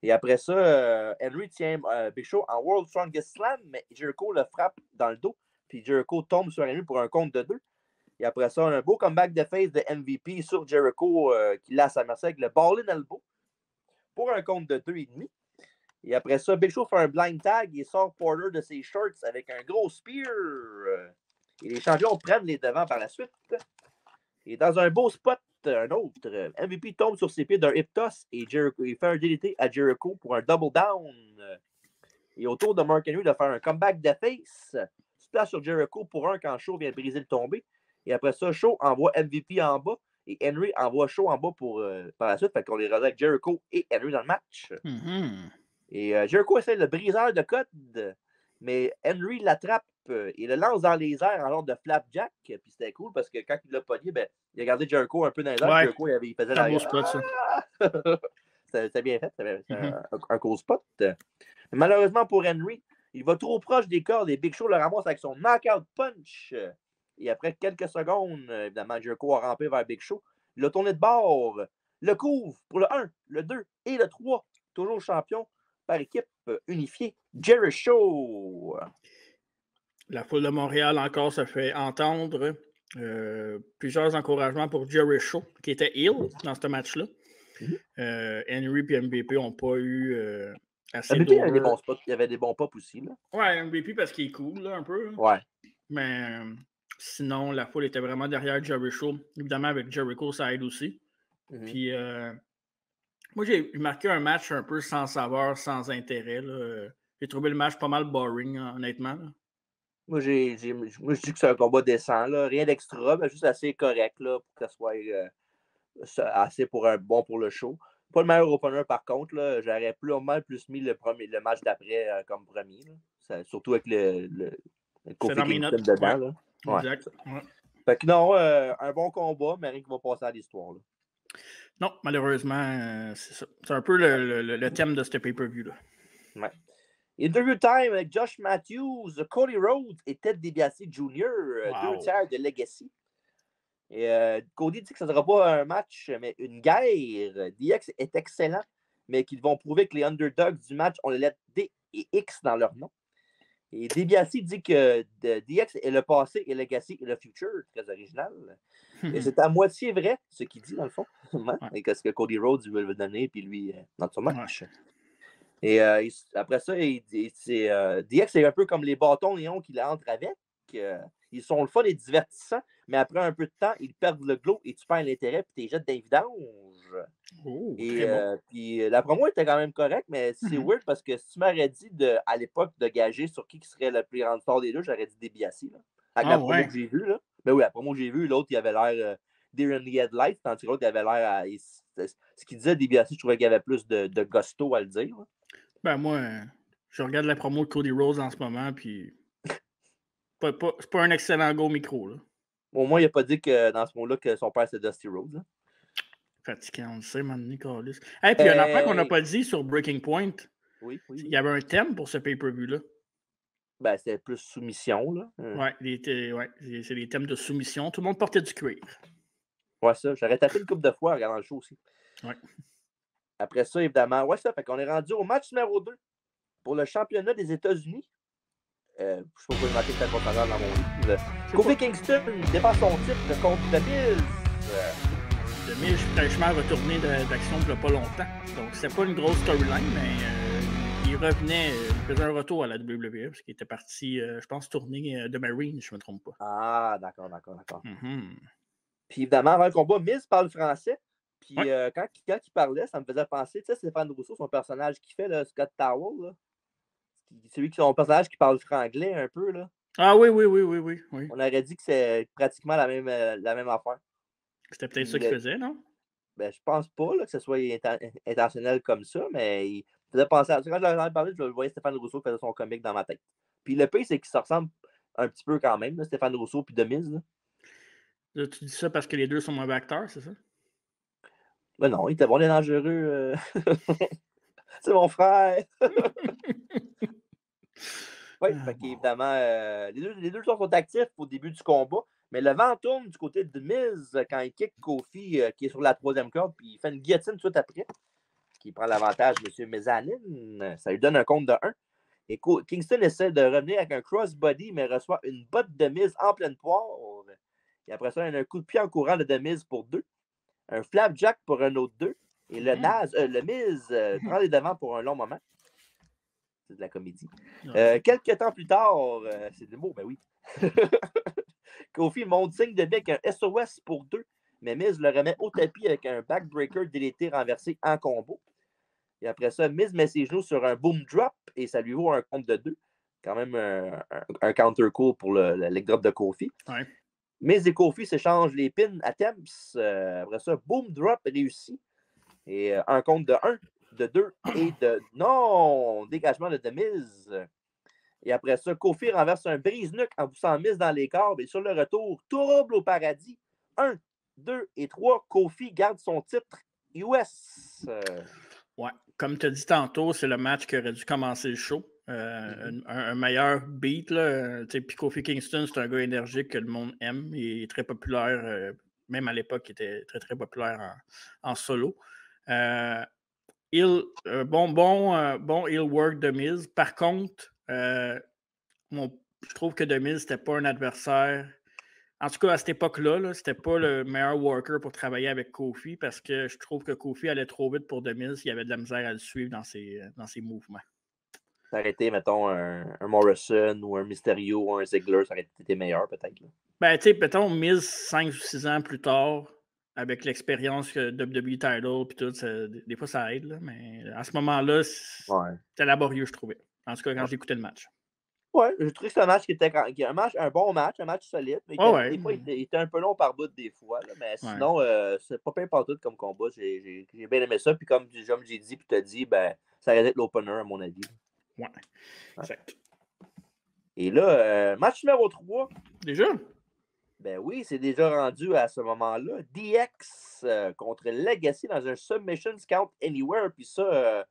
[SPEAKER 3] Et après ça, Henry tient Big Show en World Strongest Slam, mais Jericho le frappe dans le dos, puis Jericho tombe sur Henry pour un compte de 2. Et après ça, on a un beau comeback de face de MVP sur Jericho qui l'a à sa merci avec le Ball-in Elbow pour un compte de 2,5. Et après ça, Big Show fait un blind tag et sort Porter de ses shorts avec un gros spear. Et les champions prennent les devants par la suite. Et dans un beau spot, un autre, MVP tombe sur ses pieds d'un hip toss et Jericho, il fait un DDT à Jericho pour un double down. Et autour de Mark Henry de faire un comeback de face, splash sur Jericho pour un quand Shaw vient de briser le tombé. Et après ça, Shaw envoie MVP en bas et Henry envoie Shaw en bas par la suite. Fait qu'on les rejoint avec Jericho et Henry dans le match. Et Jericho essaie le briseur de code, mais Henry l'attrape et le lance dans les airs en ordre de flapjack. Puis c'était cool parce que quand il l'a pogné, ben, il a gardé Jericho un peu dans les airs.
[SPEAKER 2] Ouais.
[SPEAKER 3] Jericho, il faisait la...
[SPEAKER 2] beau spot, ça.
[SPEAKER 3] C'était bien fait. C'était un cool spot. Mais malheureusement pour Henry, il va trop proche des cordes et Big Show le ramasse avec son knockout punch. Et après quelques secondes, évidemment, Jericho a rampé vers Big Show. Il l'a tourné de bord, le couvre pour le 1, le 2 et le 3. Toujours champion par équipe unifiée, Jericho.
[SPEAKER 2] La foule de Montréal encore se fait entendre. Plusieurs encouragements pour Jericho, qui était heel dans ce match-là. Henry et MVP n'ont pas eu assez
[SPEAKER 3] MVP avait des bons spots. Il y avait des bons pops aussi. Là.
[SPEAKER 2] Ouais, MVP parce qu'il est cool, là, un peu. Là.
[SPEAKER 3] Ouais.
[SPEAKER 2] Mais sinon, la foule était vraiment derrière Jericho. Évidemment, avec Jericho, ça aide aussi. Puis, moi, j'ai marqué un match un peu sans saveur, sans intérêt. Là. J'ai trouvé le match pas mal boring, honnêtement. Là.
[SPEAKER 3] Moi, je dis que c'est un combat décent. Là. Rien d'extra, mais juste assez correct là, pour que ça soit assez bon pour le show. Pas le meilleur opener, par contre. Là. J'aurais plus mis le match d'après comme premier. Ça, surtout avec le
[SPEAKER 2] Kofi Kingston
[SPEAKER 3] dedans. Là.
[SPEAKER 2] Ouais. Exact. Ouais.
[SPEAKER 3] Fait que non, un bon combat, mais rien qui va passer à l'histoire. Là.
[SPEAKER 2] Non, malheureusement, c'est ça. C'est un peu le thème de ce pay-per-view. Là.
[SPEAKER 3] Ouais. Interview time avec Josh Matthews, Cody Rhodes et Ted DiBiase Jr., 2 tiers de Legacy. Et Cody dit que ce ne sera pas un match, mais une guerre. DX est excellent, mais qu'ils vont prouver que les underdogs du match ont les lettres D et X dans leur nom. Et DiBiase dit que DX est le passé et Legacy est le future, très original. Et c'est à moitié vrai, ce qu'il dit, dans le fond. Et qu'est-ce que Cody Rhodes veut donner, puis lui, dans son match. Et après ça, DX, c'est un peu comme les bâtons néons qu'il entre avec. Ils sont le fun et divertissants, mais après un peu de temps, ils perdent le glow et tu perds l'intérêt puis tu les jettes d'un vidange. Et puis la promo était quand même correcte, mais c'est weird parce que si tu m'aurais dit à l'époque de gager sur qui serait le plus grand star des deux, j'aurais dit DiBiase. Avec la promo que j'ai vue. Là. Ben oui, la promo que j'ai vue, l'autre, il avait l'air Deer in the Headlights, tandis que l'autre, il avait l'air ce qu'il disait, DiBiase, je trouvais qu'il y avait plus de gusto à le dire. Là.
[SPEAKER 2] Ben moi, je regarde la promo de Cody Rhodes en ce moment, puis c'est pas un excellent go micro. Là.
[SPEAKER 3] Au moins, il n'a pas dit que dans ce mot-là que son père c'est Dusty Rhodes. Là.
[SPEAKER 2] Fatiguant, on le sait, man, Nicolas. Et puis il y a une affaire qu'on n'a pas dit sur Breaking Point.
[SPEAKER 3] Oui.
[SPEAKER 2] Il y avait un thème pour ce pay-per-view-là.
[SPEAKER 3] Ben, c'était plus soumission, là.
[SPEAKER 2] C'est des thèmes de soumission. Tout le monde portait du cuir.
[SPEAKER 3] Ouais, ça. J'aurais tapé une couple de fois en regardant le show aussi.
[SPEAKER 2] Ouais.
[SPEAKER 3] Après ça, évidemment, ça. Fait qu'on est rendu au match numéro 2 pour le championnat des États-Unis. Je ne sais pas pourquoi j'ai marqué ça dans mon livre. Kofi Kingston défend son titre contre The Miz.
[SPEAKER 2] The Miz fraîchement retourné d'action il n'y a pas longtemps. Donc, c'est pas une grosse storyline, mais il revenait, il faisait un retour à la WWE parce qu'il était parti, je pense, tourner de Marine, je ne me trompe pas.
[SPEAKER 3] Ah, d'accord. Puis évidemment, avant le combat, Miz parle français. Puis quand il parlait, ça me faisait penser, tu sais, Stéphane Rousseau, son personnage qui fait, là, Scott Towell, là. C'est lui qui son personnage qui parle franglais un peu, là.
[SPEAKER 2] Ah oui.
[SPEAKER 3] On aurait dit que c'est pratiquement la même affaire.
[SPEAKER 2] C'était peut-être ça qu'il faisait, non?
[SPEAKER 3] Ben, je pense pas là, que ce soit intentionnel comme ça, mais il faisait penser à ça. Quand je l'avais parlé, je voyais Stéphane Rousseau qui faisait son comique dans ma tête. Puis le pire, c'est qu'ils se ressemblent Un petit peu quand même, là, Stéphane Rousseau puis The Miz.
[SPEAKER 2] Là, tu dis ça parce que les deux sont mauvais acteurs, c'est ça?
[SPEAKER 3] Ben non, il était bon, les dangereux. C'est mon frère. Oui, fait qu'évidemment, les deux sont actifs au début du combat, mais le vent tourne du côté de Miz quand il kick Kofi, qui est sur la 3e corde, puis il fait une guillotine tout de suite après, qui prend l'avantage, M. Mezzanine. Ça lui donne un compte de 1. Et Kingston essaie de revenir avec un crossbody, mais reçoit une botte de Miz en pleine poire. Et après ça, il y a un coup de pied en courant de Miz pour 2. Un flapjack pour un autre 2. Et le Miz prend les devants pour un long moment. C'est de la comédie. Quelques temps plus tard, c'est des mots, ben oui. Kofi monte signe de bec un SOS pour 2, mais Miz le remet au tapis avec un backbreaker délété renversé en combo. Et après ça, Miz met ses genoux sur un boom drop et ça lui vaut un compte de 2. Quand même un counter cool pour le leg drop de Kofi.
[SPEAKER 2] Ouais.
[SPEAKER 3] Miz et Kofi s'échangent les pins à temps. Après ça, boom drop réussi. Et un compte de 1, de 2 et de non! Dégagement de Miz. Et après ça, Kofi renverse un brise-nuque en poussant Miz dans les cordes. Et sur le retour, trouble au paradis. 1, 2 et 3. Kofi garde son titre US.
[SPEAKER 2] Ouais, comme tu as dit tantôt, c'est le match qui aurait dû commencer le show. Un meilleur beat. Puis Kofi Kingston, c'est un gars énergique que le monde aime. Il est très populaire. Même à l'époque, il était très, très populaire en solo. Bon heel work de Miz. Par contre, je trouve que The Miz, c'était pas un adversaire. En tout cas, à cette époque-là, c'était pas le meilleur worker pour travailler avec Kofi parce que je trouve que Kofi allait trop vite pour The Miz. Il y avait de la misère à le suivre dans ses mouvements.
[SPEAKER 3] Ça aurait été, mettons, un Morrison ou un Mysterio ou un Ziggler, ça aurait été meilleur peut-être.
[SPEAKER 2] Ben, tu sais, mettons, Miz 5 ou 6 ans plus tard, avec l'expérience que WWE Title puis tout, des fois ça aide, là, mais à ce moment-là, c'était laborieux, je trouvais. En tout cas, quand j'écoutais le match.
[SPEAKER 3] Ouais, j'ai trouvé que c'est un match qui était un bon match, un match solide. Mais des fois, il était un peu long par bout des fois. Là, mais sinon, c'est pas pire partout comme combat. J'ai bien aimé ça. Puis comme j'ai dit, puis tu as dit, ben, ça aurait été l'opener, à mon avis.
[SPEAKER 2] Ouais, exact.
[SPEAKER 3] Et là, match numéro 3.
[SPEAKER 2] Déjà?
[SPEAKER 3] Ben oui, c'est déjà rendu à ce moment-là. DX contre Legacy dans un Submission Count Anywhere. Puis ça,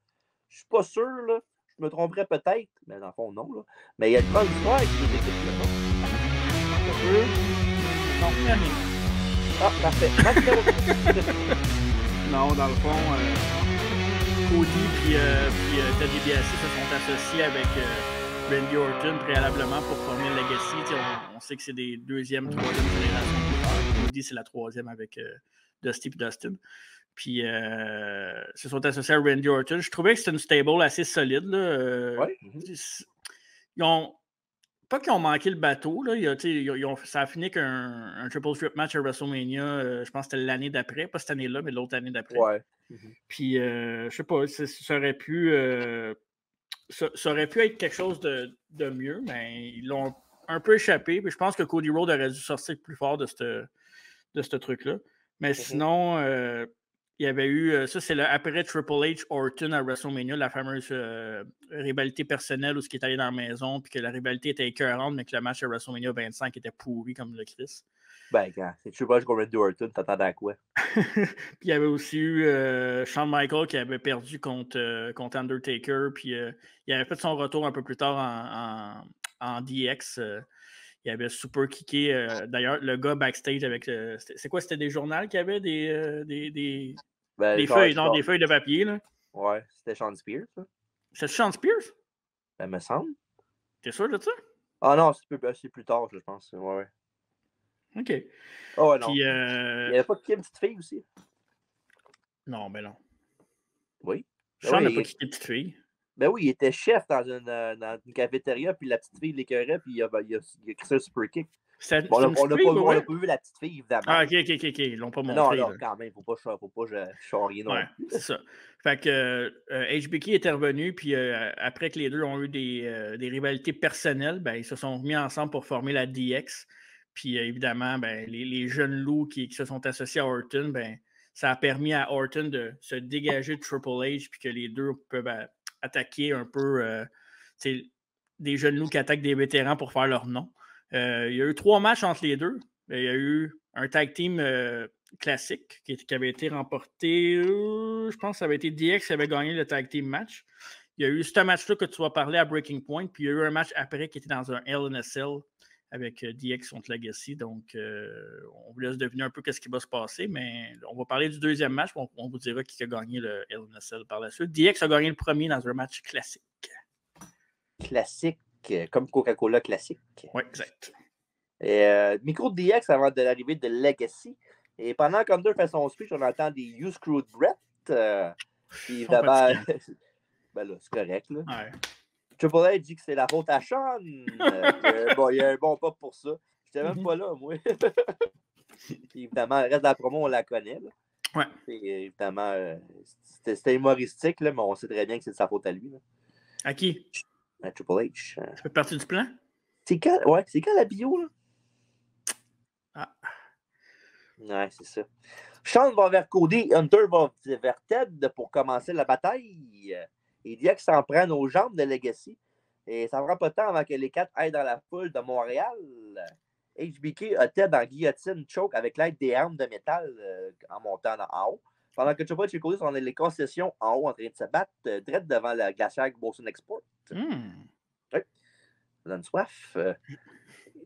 [SPEAKER 3] je suis pas sûr, là. Je me tromperais peut-être, mais dans le fond, non. Là. Mais il y a une grande histoire avec ces équipes-là.
[SPEAKER 2] Non, rien.
[SPEAKER 3] Ah, parfait.
[SPEAKER 2] Non, dans le fond, Cody et Ted DiBiase se sont associés avec Randy Orton préalablement pour former Legacy. On sait que c'est des deuxième, troisième générations. Cody, c'est la troisième avec Dusty et Dustin. Puis, se sont associés à Randy Orton. Je trouvais que c'était une stable assez solide. Là. Ils ont... Pas qu'ils ont manqué le bateau. Là. Ça a fini qu'un triple threat match à WrestleMania. Je pense que c'était l'année d'après. Pas cette année-là, mais l'autre année d'après.
[SPEAKER 3] Ouais.
[SPEAKER 2] Puis, je sais pas, ça aurait pu... ça aurait pu être quelque chose de mieux, mais ils l'ont un peu échappé. Puis je pense que Cody Rhodes aurait dû sortir plus fort de ce truc-là. Mais sinon, il y avait eu, ça c'est après Triple H Orton à WrestleMania, la fameuse rivalité personnelle où ce qui est allé dans la maison, puis que la rivalité était écœurante, mais que le match à WrestleMania 25 était pourri comme le Chris.
[SPEAKER 3] Ben, quand c'est Triple H contre Randy Orton, t'attendais à quoi?
[SPEAKER 2] Puis il y avait aussi eu Shawn Michaels qui avait perdu contre Undertaker, puis il avait fait son retour un peu plus tard en DX. Il avait super kické. D'ailleurs, le gars backstage avec. C'est quoi? C'était des journaux qu'il y avait? Des feuilles, non, des feuilles de papier. Là.
[SPEAKER 3] Ouais, c'était Sean Spears. Ça.
[SPEAKER 2] C'est Sean Spears?
[SPEAKER 3] Ben, me semble.
[SPEAKER 2] T'es sûr de ça?
[SPEAKER 3] Ah non, c'est plus tard, je pense. Ouais.
[SPEAKER 2] OK.
[SPEAKER 3] Oh, ouais, non.
[SPEAKER 2] Puis,
[SPEAKER 3] il n'y avait pas kické une petite fille aussi?
[SPEAKER 2] Non, ben non.
[SPEAKER 3] Oui.
[SPEAKER 2] Sean n'a pas kické une petite fille.
[SPEAKER 3] Ben oui, il était chef dans une cafétéria, puis la petite fille l'écœurait, puis il a créé un super kick. On n'a pas vu la petite fille, évidemment.
[SPEAKER 2] Ah, ok. Ils l'ont pas montré.
[SPEAKER 3] Non, quand même, faut pas charrier non.
[SPEAKER 2] C'est ça. Fait que HBK est revenu, puis après que les deux ont eu des rivalités personnelles, ben, ils se sont mis ensemble pour former la DX. Puis évidemment, ben, les jeunes loups qui se sont associés à Orton, ben, ça a permis à Orton de se dégager de Triple H, puis que les deux peuvent attaquer un peu des jeunes loups qui attaquent des vétérans pour faire leur nom. Il y a eu 3 matchs entre les deux. Il y a eu un tag team classique qui avait été remporté. Je pense que ça avait été DX qui avait gagné le tag team match. Il y a eu ce match-là que tu vas parler à Breaking Point. Puis il y a eu un match après qui était dans un Hell in a Cell avec DX contre Legacy. Donc, on vous laisse deviner un peu ce qui va se passer. Mais on va parler du deuxième match. On vous dira qui a gagné le Hell in a Cell par la suite. DX a gagné le premier dans un match classique.
[SPEAKER 3] Classique, comme Coca-Cola classique.
[SPEAKER 2] Oui, exact.
[SPEAKER 3] Micro de DX avant de l'arrivée de Legacy. Et pendant qu'Under fait son speech, on entend des You Screwed Brett. Puis évidemment, ben là, c'est correct. Là.
[SPEAKER 2] Ouais.
[SPEAKER 3] Triple H dit que c'est la faute à Sean. Bon, il y a un bon pop pour ça. J'étais même pas là, moi. Puis évidemment, le reste de la promo, on la connaît. Là.
[SPEAKER 2] Ouais.
[SPEAKER 3] Et évidemment, c'était humoristique, là, mais on sait très bien que c'est de sa faute à lui. Là.
[SPEAKER 2] À qui?
[SPEAKER 3] À Triple H.
[SPEAKER 2] Ça fait partie du plan?
[SPEAKER 3] C'est quand la bio, là?
[SPEAKER 2] Ah.
[SPEAKER 3] Ouais, c'est ça. Sean va vers Cody, Hunter va vers Ted pour commencer la bataille. Et DX s'en prennent aux jambes de Legacy. Et ça ne prend pas de temps avant que les 4 aillent dans la foule de Montréal. HBK a Ted en guillotine choke avec l'aide des armes de métal en montant en haut. Pendant que Triple H et Cody sont dans les concessions en haut en train de se battre, direct devant la glacière Boston Export. Oui, ça donne soif.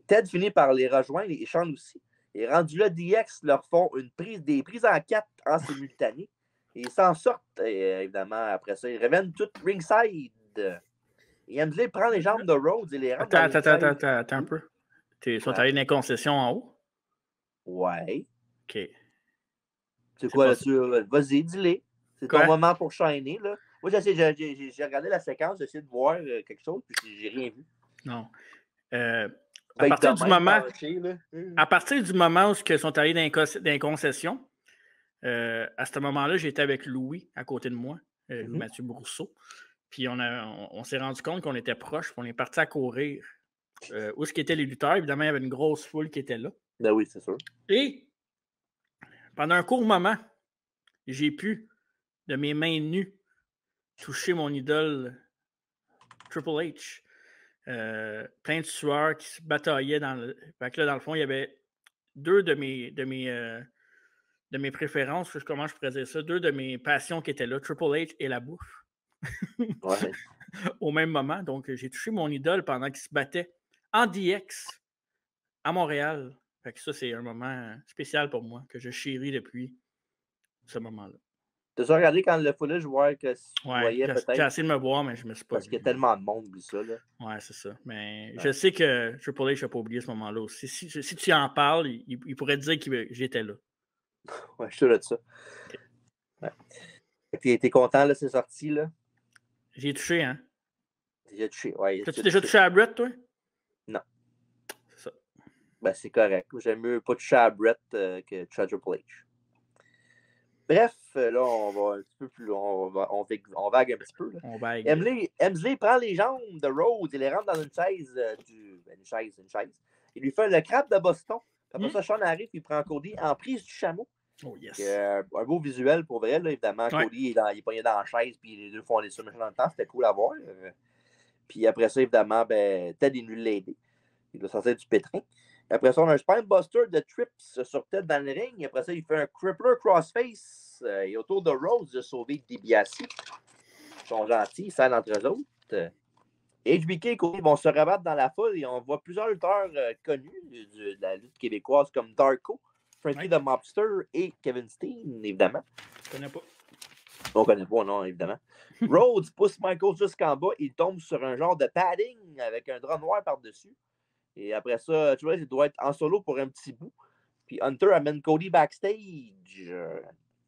[SPEAKER 3] Ted finit par les rejoindre et Sean aussi. Et rendu là, DX leur font des prises en 4 en simultané. Et ils s'en sortent, évidemment, après ça. Ils reviennent tout ringside. Et Hemsley prend les jambes de Rhodes et les rentre dans
[SPEAKER 2] Attends un peu. Ils sont allés dans les concessions en haut?
[SPEAKER 3] Ouais.
[SPEAKER 2] OK.
[SPEAKER 3] C'est quoi là-dessus? Vas-y, dis-les. C'est ton moment pour shiner, là. Moi, j'ai regardé la séquence, j'ai essayé de voir quelque chose, puis j'ai rien vu.
[SPEAKER 2] Non. À partir du moment où ils sont allés dans les concessions, à ce moment-là, j'étais avec Louis à côté de moi, Mathieu Brousseau. Puis on s'est rendu compte qu'on était proches, puis on est parti à courir. Où est-ce qu'étaient les lutteurs? Évidemment, il y avait une grosse foule qui était là.
[SPEAKER 3] Ben oui, c'est sûr.
[SPEAKER 2] Et pendant un court moment, j'ai pu, de mes mains nues, toucher mon idole Triple H. Plein de sueurs qui se bataillaient dans le. Fait que là, dans le fond, il y avait 2 de mes préférences, comment je pourrais dire ça, 2 de mes passions qui étaient là, Triple H et la bouffe.
[SPEAKER 3] Ouais.
[SPEAKER 2] Au même moment. Donc, j'ai touché mon idole pendant qu'il se battait en DX à Montréal. Fait que ça, c'est un moment spécial pour moi, que je chéris depuis ce moment-là.
[SPEAKER 3] T'as-tu regardé quand le footage, je vois que tu
[SPEAKER 2] voyais peut-être? J'ai essayé de me voir, mais je me suis pas
[SPEAKER 3] Parce qu'il y a tellement de monde, ça. Là.
[SPEAKER 2] Ouais, c'est ça. Mais je sais que Triple H n'a pas oublié ce moment-là aussi. Si tu en parles, il pourrait te dire que j'étais là.
[SPEAKER 3] Ouais, je suis sûr de ça. Okay. Ouais. T'es content, là, c'est sorti, là?
[SPEAKER 2] J'ai touché, hein?
[SPEAKER 3] J'ai touché, ouais.
[SPEAKER 2] T'as-tu déjà touché à Brett, toi?
[SPEAKER 3] Non.
[SPEAKER 2] C'est ça.
[SPEAKER 3] Ben, c'est correct. J'aime mieux pas toucher à Brett que toucher à Triple H. Bref, là, on va un petit peu plus loin. On vague un petit peu. Là.
[SPEAKER 2] On vague.
[SPEAKER 3] Hemsley prend les jambes de Rhodes et les rentre dans une chaise. Une chaise. Il lui fait le crabe de Boston. Après ça, Sean arrive, il prend Cody en prise du chameau.
[SPEAKER 2] Oh yes.
[SPEAKER 3] Un beau visuel pour vrai, là, évidemment. Ouais. Cody, il est pogné dans la chaise, puis les deux font des submissions dans le temps. C'était cool à voir. Puis après ça, évidemment, ben, Ted est venu l'aider. Il doit sortir du pétrin. Après ça, on a un Spinebuster de Trips sur Ted dans le ring. Après ça, il fait un Crippler Crossface. Et autour de Rhodes de sauver DiBiase. Ils sont gentils, ils s'aident entre eux autres. HBK et Cody vont se rabattre dans la foule et on voit plusieurs lutteurs connus de la lutte québécoise comme Darko, Frankie the Mobster et Kevin Steen, évidemment.
[SPEAKER 2] Je connais pas.
[SPEAKER 3] On connaît pas, non, évidemment. Rhodes pousse Michael jusqu'en bas. Il tombe sur un genre de padding avec un drap noir par-dessus. Et après ça, tu vois, il doit être en solo pour un petit bout. Puis Hunter amène Cody backstage.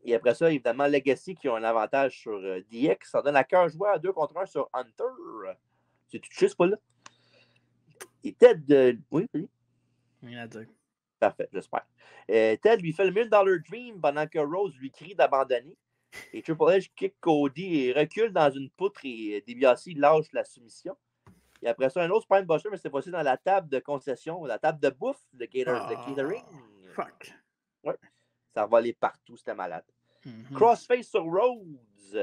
[SPEAKER 3] Et après ça, évidemment, Legacy qui ont un avantage sur DX. Ça donne à cœur joué à 2 contre 1 sur Hunter. C'est tout juste pas là. Et Ted... Oui, vas-y.
[SPEAKER 2] Rien à dire.
[SPEAKER 3] Parfait, j'espère. Ted lui fait le $1 000 Dream pendant que Rose lui crie d'abandonner. Et Triple H kick Cody et recule dans une poutre et DiBiase lâche la soumission. Et après ça, un autre Spinebuster, mais cette fois-ci dans la table de concession, la table de bouffe, de catering.
[SPEAKER 2] Fuck.
[SPEAKER 3] Ouais. Ça revolait partout, c'était malade. Crossface sur Rhodes.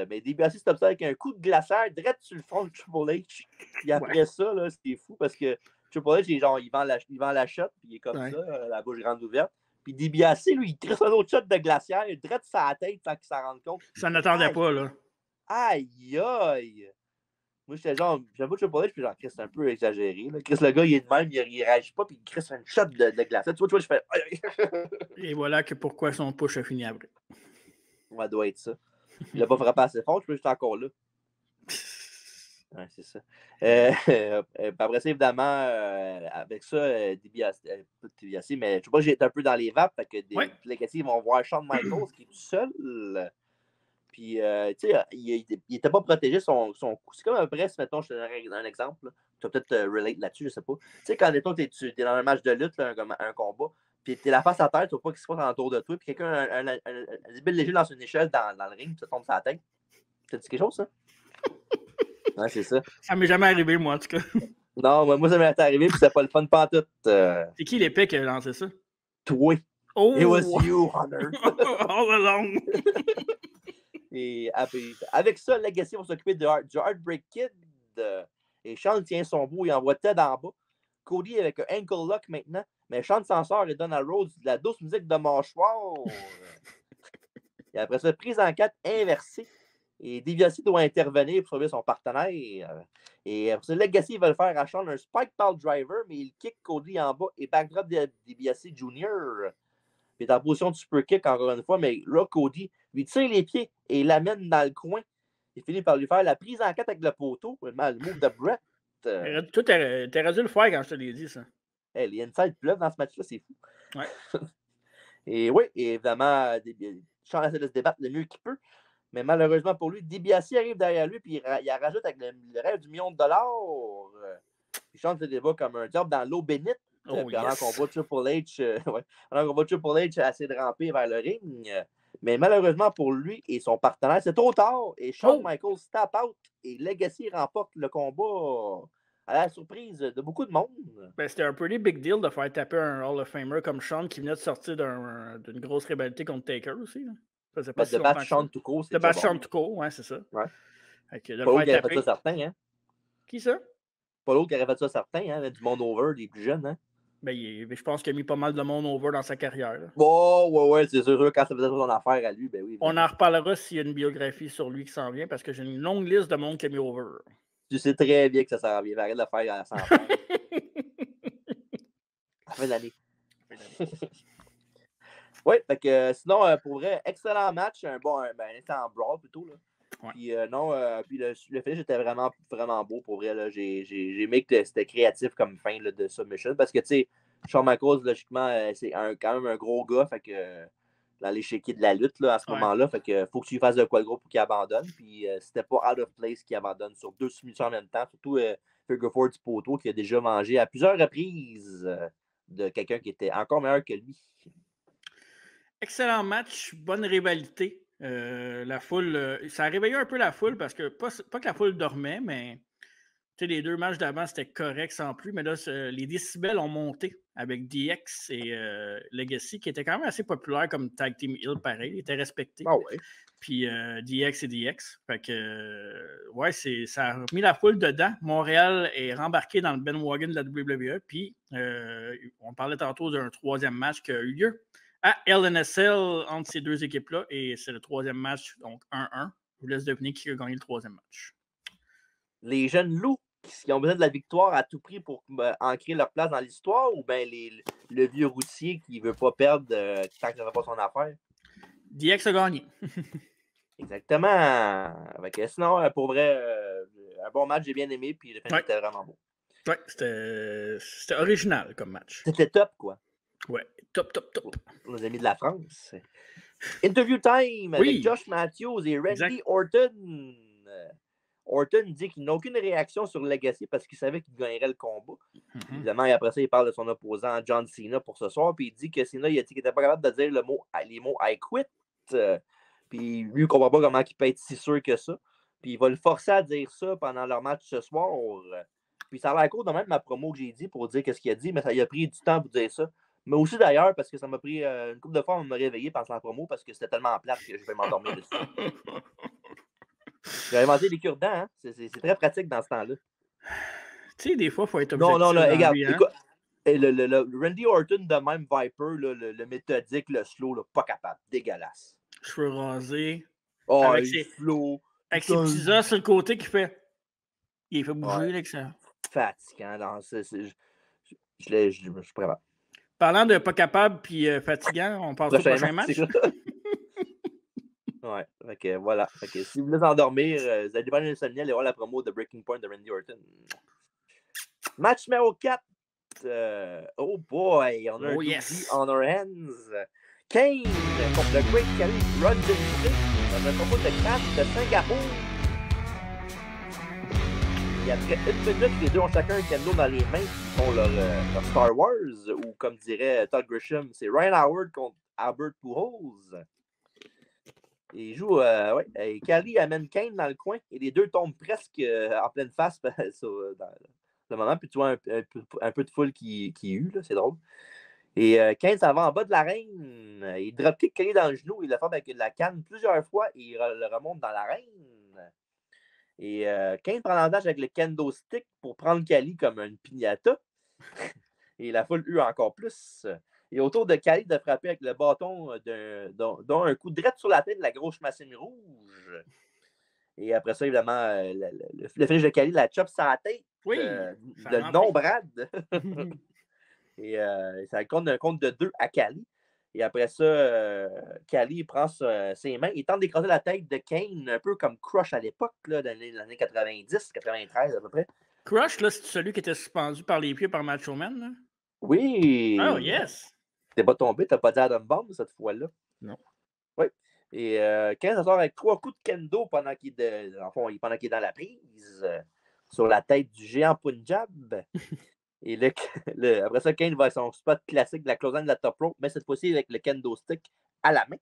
[SPEAKER 3] Mais DiBiase s'est observé avec un coup de glacière direct sur le front de Triple H. Et après ça, là, c'était fou parce que Triple H, genre, il vend la shot, puis il est comme ça, la bouche grande ouverte. Puis DiBiase, lui, il crisse un autre shot de glacière, il direct sa tête sans qu'il s'en rende compte.
[SPEAKER 2] Ça n'attendait pas, là.
[SPEAKER 3] Aïe, aïe! Moi, j'étais genre, j'avoue que Triple H, puis genre, Chris, c'est un peu exagéré. Là. Chris, le gars, il est de même, il réagit pas, puis il crisse une shot de glacière. Tu vois, je fais.
[SPEAKER 2] Et voilà que pourquoi son push a fini après.
[SPEAKER 3] Ça doit être ça. Il l'a pas frappé assez fort, je peux juste encore là. Ouais, c'est ça. Après ça, évidemment, avec ça, DiBiase, pas DiBiase, mais je sais pas, j'ai été un peu dans les vapes, fait que des Legacy vont voir Shawn Michaels qui est tout seul. Puis, tu sais, il était pas protégé son cou. C'est comme un peu, mettons, je te donne un exemple. Là. Tu vas peut-être relate là-dessus, je sais pas. Tu sais, quand tu es dans un match de lutte, là, un combat, puis tu es la face à terre, tu vois pas ce qui se passe autour de toi, puis quelqu'un a un débile léger lance une échelle dans le ring, puis ça tombe sur la tête. Ça te dit quelque chose, ça? Ouais, c'est ça.
[SPEAKER 2] Ça m'est jamais arrivé, moi, en tout cas.
[SPEAKER 3] Non, moi, ça m'est arrivé, puis c'était pas le fun pantoute.
[SPEAKER 2] C'est qui l'épée qui a lancé ça?
[SPEAKER 3] Toi.
[SPEAKER 2] Oh!
[SPEAKER 3] It was you, Hunter.
[SPEAKER 2] All along.
[SPEAKER 3] Et avec ça, Legacy va s'occuper du Heartbreak Kid. Et Shawn tient son bout, il envoie Ted en bas. Cody avec un ankle lock maintenant. Mais Shawn s'en sort et donne à Rhodes de la douce musique de mâchoire. Et après ça, prise en 4 inversée. Et DiBiase doit intervenir pour sauver son partenaire. Et après ça, Legacy va le faire à Shawn un Spike Pile Driver, mais il kick Cody en bas et backdrop DiBiase Jr. Il est en position de super kick encore une fois, mais là, Cody lui tire les pieds et l'amène dans le coin. Il finit par lui faire la prise en 4 avec le poteau, le move de Brett.
[SPEAKER 2] Toi, t'aurais dû le faire quand je te l'ai dit, ça.
[SPEAKER 3] Hey, les inside pleuvent dans ce match-là, c'est fou.
[SPEAKER 2] Ouais.
[SPEAKER 3] Et oui, évidemment, Shawn essaie de se débattre le mieux qu'il peut. Mais malheureusement pour lui, DiBiase arrive derrière lui et il rajoute avec le rêve du $1 million. Puis Shawn se débat comme un job dans l'eau bénite. Pendant qu'on voit Triple H, pendant qu'on voit Triple H essayer de ramper vers le ring. Mais malheureusement pour lui et son partenaire, c'est trop tard. Et Shawn Michaels tap out et Legacy remporte le combat à la surprise de beaucoup de monde.
[SPEAKER 2] Ben, c'était un pretty big deal de faire taper un Hall of Famer comme Shawn qui venait de sortir d'une grosse rivalité contre Taker aussi. Là. Ça faisait pas si
[SPEAKER 3] de battre Shawn tout court, c'est
[SPEAKER 2] de battre Shawn tout court, ouais, c'est ça.
[SPEAKER 3] Ouais.
[SPEAKER 2] Paul
[SPEAKER 3] qui aurait fait ça certain, hein?
[SPEAKER 2] Qui ça?
[SPEAKER 3] Paul qui aurait fait ça certain, hein? Du monde over, des plus jeunes, hein?
[SPEAKER 2] Ben, je pense qu'il a mis pas mal de monde over dans sa carrière. Là.
[SPEAKER 3] Oh, ouais, c'est sûr. Quand ça faisait son affaire à lui, ben oui.
[SPEAKER 2] On en reparlera s'il y a une biographie sur lui qui s'en vient, parce que j'ai une longue liste de monde qui a mis over.
[SPEAKER 3] Tu sais très bien que ça s'en vient. Arrête de le faire à 100 fois. À fin d'année. Oui, fait que sinon, pour vrai, excellent match. Un excellent brawl plutôt. Là. Ouais. Puis puis le finish était vraiment, vraiment beau pour vrai. Là. J'ai aimé que c'était créatif comme fin là, de submission. Parce que, tu sais, Shawn Michaels, logiquement, c'est quand même un gros gars. Fait que dans l'échiquier de la lutte là, à ce moment-là, fait que faut que tu lui fasses de quoi de gros pour qu'il abandonne. Puis c'était pas out of place qu'il abandonne sur 2 submissions en même temps. Surtout Figure 4 du poteau qui a déjà mangé à plusieurs reprises de quelqu'un qui était encore meilleur que lui.
[SPEAKER 2] Excellent match, bonne rivalité. La foule, ça a réveillé un peu la foule parce que, pas que la foule dormait, mais les 2 matchs d'avant, c'était correct sans plus. Mais là, les décibels ont monté avec DX et Legacy, qui étaient quand même assez populaires comme Tag Team Hill, pareil. Ils étaient respectés.
[SPEAKER 3] Ah ouais.
[SPEAKER 2] Puis DX et DX. Fait que, ouais, ça a remis la foule dedans. Montréal est rembarqué dans le bandwagon de la WWE. Puis, on parlait tantôt d'un 3e match qui a eu lieu à LNSL entre ces 2 équipes-là. Et c'est le 3e match, donc 1-1. Je vous laisse deviner qui a gagné le 3e match.
[SPEAKER 3] Les jeunes loups qui ont besoin de la victoire à tout prix pour ancrer leur place dans l'histoire ou bien le vieux routier qui ne veut pas perdre tant que ça ne va pas son affaire?
[SPEAKER 2] DX a gagné.
[SPEAKER 3] Exactement. Avec, sinon, pour vrai, un bon match, j'ai bien aimé, puis le film était vraiment beau.
[SPEAKER 2] Oui, c'était original comme match.
[SPEAKER 3] C'était top, quoi.
[SPEAKER 2] Ouais, top.
[SPEAKER 3] Nos amis de la France. Interview time avec Josh Matthews et Randy Orton. Orton dit qu'il n'a aucune réaction sur Legacy parce qu'il savait qu'il gagnerait le combat. Mm-hmm. Évidemment, et après ça, il parle de son opposant John Cena pour ce soir. Puis il dit que Cena, il a dit qu'il n'était pas capable de dire les mots I quit. Puis lui, il ne comprend pas comment il peut être si sûr que ça. Puis il va le forcer à dire ça pendant leur match ce soir. Puis ça a l'air court de même ma promo que j'ai dit pour dire ce qu'il a dit, mais ça il a pris du temps pour dire ça. Mais aussi d'ailleurs, parce que ça m'a pris une couple de fois à me réveiller pendant la promo parce que c'était tellement plate que je vais m'endormir dessus. J'ai inventé des cure-dents, hein? C'est très pratique dans ce temps-là.
[SPEAKER 2] Tu sais, des fois, il faut être
[SPEAKER 3] Non,
[SPEAKER 2] objectif dans la
[SPEAKER 3] regarde,
[SPEAKER 2] vie, hein?
[SPEAKER 3] écoute, le Randy Orton de même Viper, là, le méthodique, le slow, là, pas capable. Dégueulasse.
[SPEAKER 2] Cheveux rasés.
[SPEAKER 3] Oh,
[SPEAKER 2] Avec
[SPEAKER 3] il
[SPEAKER 2] ses,
[SPEAKER 3] flow.
[SPEAKER 2] avec ses petits os sur le côté qui fait. Il fait bouger,
[SPEAKER 3] Ouais.
[SPEAKER 2] là, que ça.
[SPEAKER 3] Fatigant. Non, je suis pas capable.
[SPEAKER 2] Parlant de pas capable puis fatigant, on passe au prochain match.
[SPEAKER 3] Ouais, fait que voilà. Fait que si vous voulez endormir, vous allez pas l'insomnie, allez voir la promo de Breaking Point de Randy Orton. Match numéro 4. Oh boy, on a un
[SPEAKER 2] yes.
[SPEAKER 3] on our hands. Kane contre le Great Khali Rodden dans un combat de crash de Singapour. Et après 1 minute, les deux ont chacun un kendo dans les mains qui font leur Star Wars, ou comme dirait Todd Grisham, c'est Ryan Howard contre Albert Pujols. Et il joue, et Khali amène Kane dans le coin et les deux tombent presque en pleine face dans le moment. Puis tu vois un peu de foule qui hue, c'est drôle. Et Kane s'en va en bas de l'arène. Il dropkick Khali dans le genou. Il le fait avec la canne plusieurs fois et il le remonte dans l'arène. Et Kane prend l'avantage avec le kendo stick pour prendre Khali comme une piñata. Et la foule hue encore plus. Et autour de Khali de frapper avec le bâton dont un coup direct sur la tête de la grosse machine rouge. Et après ça, évidemment, le finish de Khali, la chop sur la tête.
[SPEAKER 2] Oui,
[SPEAKER 3] le non-Brad. Et ça compte un compte de 2 à Khali. Et après ça, Khali prend ses mains et tente d'écraser la tête de Kane, un peu comme Crush à l'époque, dans les années 90, 93 à peu près.
[SPEAKER 2] Crush, là, c'est celui qui était suspendu par les pieds par Macho Man, là?
[SPEAKER 3] Oui!
[SPEAKER 2] Oh, yes!
[SPEAKER 3] T'es pas tombé, t'as pas dit Adam Bomb cette fois-là.
[SPEAKER 2] Non.
[SPEAKER 3] Oui. Et Kane sort avec 3 coups de kendo pendant qu'il est dans la prise sur la tête du géant Punjab. Et après ça, Kane va à son spot classique de la closing de la top rope, mais cette fois-ci avec le kendo stick à la main.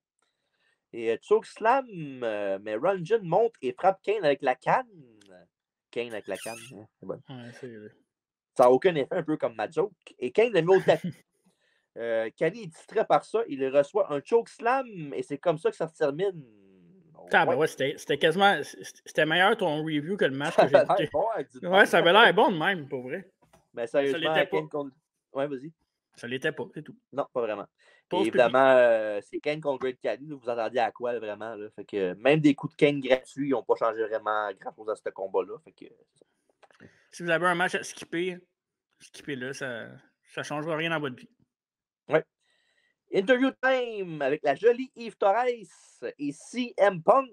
[SPEAKER 3] Et chokeslam, mais Ranjan monte et frappe Kane avec la canne. Kane avec la canne, hein, c'est bon.
[SPEAKER 2] Ouais,
[SPEAKER 3] Ça n'a aucun effet, un peu comme ma joke. Et Kane le met au tapis. Khali est distrait par ça. Il reçoit un chokeslam et c'est comme ça que ça se termine.
[SPEAKER 2] Ouais, c'était quasiment. C'était meilleur ton review que le match que j'ai écouté.
[SPEAKER 3] Ouais,
[SPEAKER 2] ça avait l'air bon de même, pour vrai.
[SPEAKER 3] Mais sérieusement, Kane contre. Ouais, vas-y.
[SPEAKER 2] Ça l'était pas, c'est tout.
[SPEAKER 3] Non, pas vraiment. Et évidemment, c'est Kane contre Great Khali. Vous attendiez à quoi, vraiment? Là? Fait que même des coups de Kane gratuits, ils n'ont pas changé vraiment grand-chose à ce combat-là. Fait que...
[SPEAKER 2] Si vous avez un match à skippez-le. Ça ne changera rien dans votre vie.
[SPEAKER 3] Ouais. Interview time avec la jolie Eve Torres et CM Punk.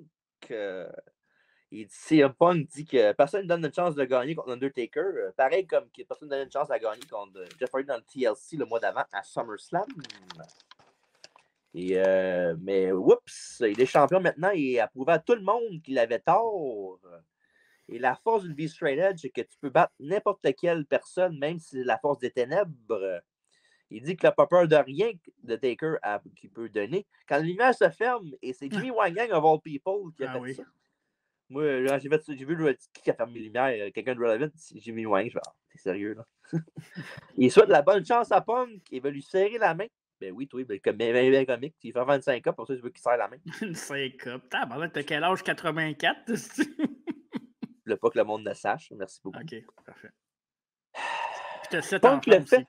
[SPEAKER 3] CM Punk dit que personne ne donne une chance de gagner contre Undertaker. Pareil comme que personne ne donne une chance à gagner contre Jeff Hardy dans le TLC le mois d'avant à SummerSlam. Et, mais oups, il est champion maintenant et a prouvé à tout le monde qu'il avait tort. Et la force d'une V-Straight Edge, c'est que tu peux battre n'importe quelle personne, même si c'est la force des ténèbres. Il dit qu'il n'a pas peur de rien de Taker qu'il peut donner. Quand la lumière se ferme, et c'est Jimmy Wang of All People qui a fait ça. Moi, j'ai vu qui a fermé les lumières, quelqu'un de relevant, c'est Jimmy Wang. Je vais t'es sérieux, là? Il souhaite la bonne chance à Punk. Il va lui serrer la main. Ben oui, toi, comme bien comique. Il fait 25 ans, pour ça, je veux qu'il serre la main.
[SPEAKER 2] 25 ans. T'as quel âge? 84? Je
[SPEAKER 3] veux pas que le monde le sache. Merci beaucoup.
[SPEAKER 2] OK, parfait. Puis t'as 7
[SPEAKER 3] Punk le fait.
[SPEAKER 2] Aussi.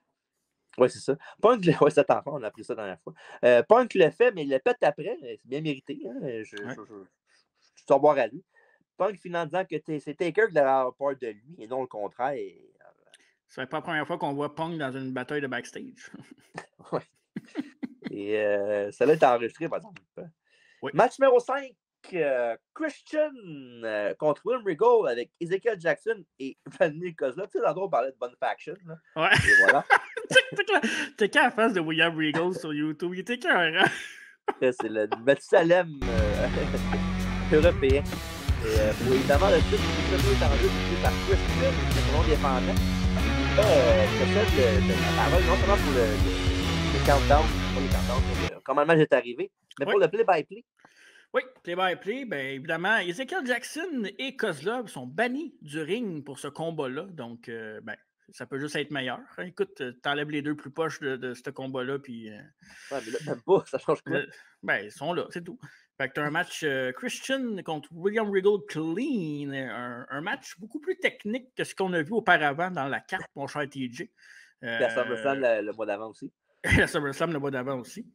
[SPEAKER 3] Oui, c'est ça. Punk, 7 enfants, on a appris ça la dernière fois. Punk le fait, mais il le pète après. C'est bien mérité. Hein? Je suis boire à lui. Punk finit en disant que c'est Taker qui a peur de lui et non le contraire.
[SPEAKER 2] C'est pas la première fois qu'on voit Punk dans une bataille de backstage.
[SPEAKER 3] Oui. Et celle-là est enregistrée, par exemple.
[SPEAKER 2] Oui.
[SPEAKER 3] Match numéro 5. Christian contre William Regal avec Ezekiel Jackson et Vanille Kozlov. Tu sais, dans on parlait de bonne faction. Là.
[SPEAKER 2] Ouais.
[SPEAKER 3] Et voilà.
[SPEAKER 2] T'es qu'à la face de William Regal sur YouTube. Il était qu'un
[SPEAKER 3] c'est le Mathusalem européen. Et pour évidemment, le titre est en jeu par Christian, qui est son nom défendant. Possède la parole, non seulement pour le countdown, pas le countdown, mais comment le match est arrivé, mais pour le play-by-play.
[SPEAKER 2] Oui, play-by-play, bien évidemment, Ezekiel Jackson et Kozlov sont bannis du ring pour ce combat-là. Donc, ça peut juste être meilleur. Écoute, t'enlèves les deux plus poches de ce combat-là, puis...
[SPEAKER 3] Ouais, mais là, même pas, ça change quoi?
[SPEAKER 2] Ben, ils sont là, c'est tout. Fait que t'as un match Christian contre William Regal clean, un match beaucoup plus technique que ce qu'on a vu auparavant dans la carte, mon cher TJ.
[SPEAKER 3] Puis à SummerSlam le mois d'avant aussi.
[SPEAKER 2] À SummerSlam le mois d'avant aussi.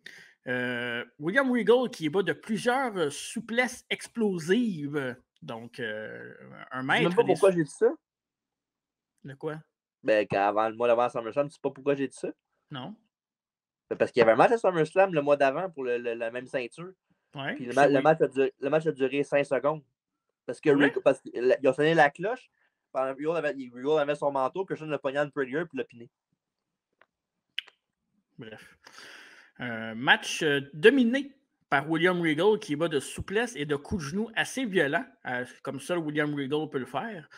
[SPEAKER 2] William Regal qui est bas de plusieurs souplesses explosives. Donc, un maître.
[SPEAKER 3] Je sais même pas pourquoi j'ai dit ça.
[SPEAKER 2] De quoi?
[SPEAKER 3] Ben, avant le mois d'avant à SummerSlam, tu sais pas pourquoi j'ai dit ça?
[SPEAKER 2] Non.
[SPEAKER 3] Parce qu'il y avait un match à SummerSlam le mois d'avant pour la même ceinture.
[SPEAKER 2] Ouais,
[SPEAKER 3] puis le match a duré 5 secondes. Parce qu'ils ont sonné la cloche. Regal avait son manteau, Christian le pogné en Prettier puis l'a piné.
[SPEAKER 2] Bref. Match dominé par William Regal qui va de souplesse et de coups de genoux assez violents, comme seul William Regal peut le faire.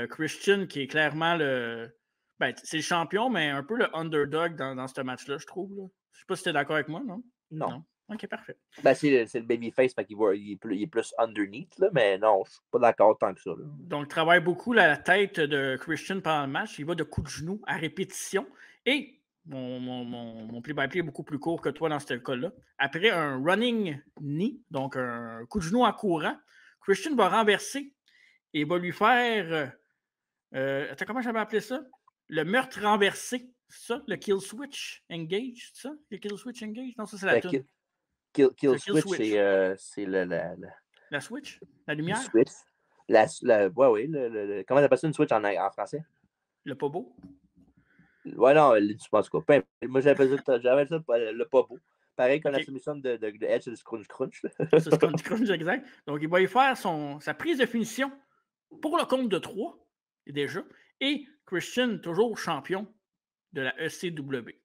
[SPEAKER 2] Christian qui est clairement le... Ben, c'est le champion, mais un peu le underdog dans ce match-là, je trouve. Là. Je sais pas si tu es d'accord avec moi, non?
[SPEAKER 3] Non.
[SPEAKER 2] Ok, parfait.
[SPEAKER 3] Ben, c'est le babyface, fait qu'il est plus underneath, là, mais non, je suis pas d'accord tant que ça. Là.
[SPEAKER 2] Donc, il travaille beaucoup la tête de Christian pendant le match. Il va de coups de genoux à répétition. Et mon play-by-play est beaucoup plus court que toi dans ce cas-là. Après un running knee, donc un coup de genou en courant, Christian va renverser et va lui faire... attends, comment j'avais appelé ça? Le meurtre renversé. C'est ça? Le kill switch engage, c'est ça? Le kill switch engage? Non, ça, c'est la tune.
[SPEAKER 3] Kill switch, c'est
[SPEAKER 2] la switch? La lumière?
[SPEAKER 3] Switch. Oui. Comment t'appelles ça une switch en français?
[SPEAKER 2] Le pas beau?
[SPEAKER 3] Ouais, non, je pense pas. Moi, j'appelle ça le pas beau. Pareil comme la soumission de Edge, c'est le scrunch crunch.
[SPEAKER 2] C'est le scrunch crunch, exact. Donc, il va y faire sa prise de finition pour le compte de 3, déjà. Et Christian, toujours champion de la ECW.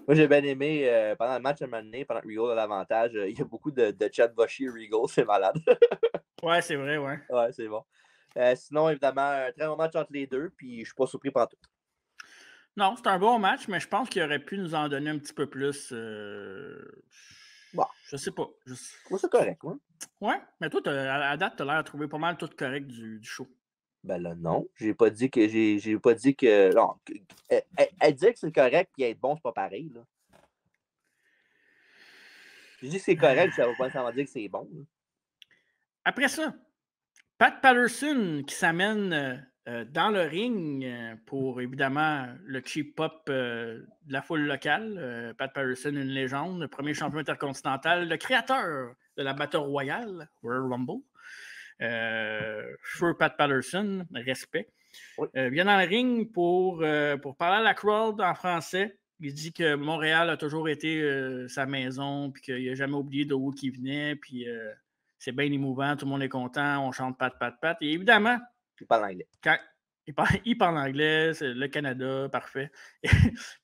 [SPEAKER 3] Moi, j'ai bien aimé, pendant le match à un moment donné, pendant que Regal a l'avantage, il y a beaucoup de chat Boshi Regal, c'est malade.
[SPEAKER 2] Ouais, c'est vrai, ouais.
[SPEAKER 3] Ouais, c'est bon. Sinon, évidemment, un très bon match entre les deux, puis je suis pas surpris par tout.
[SPEAKER 2] Non, c'est un bon match, mais je pense qu'il aurait pu nous en donner un petit peu plus.
[SPEAKER 3] Bon.
[SPEAKER 2] Je sais pas.
[SPEAKER 3] Moi, c'est correct, ouais.
[SPEAKER 2] Ouais, mais toi, à date, tu as l'air de trouver pas mal tout correct du show.
[SPEAKER 3] Ben là, non. J'ai pas dit que. J'ai pas dit que. Non. Elle dit que c'est correct, puis être bon, c'est pas pareil, là. Je dis que c'est correct, ça veut pas nécessairement dire que c'est bon. Là.
[SPEAKER 2] Après ça, Pat Patterson qui s'amène dans le ring pour évidemment le cheap pop de la foule locale. Pat Patterson, une légende, le premier champion intercontinental, le créateur de la Battle Royale, Royal Rumble. Feu Pat Patterson, respect.
[SPEAKER 3] Oui.
[SPEAKER 2] Vient dans le ring pour parler à la crowd en français. Il dit que Montréal a toujours été sa maison, puis qu'il n'a jamais oublié de où il venait, puis c'est bien émouvant, tout le monde est content, on chante Pat, Pat, Pat. Et évidemment,
[SPEAKER 3] il parle anglais.
[SPEAKER 2] Il parle anglais, c'est le Canada, parfait.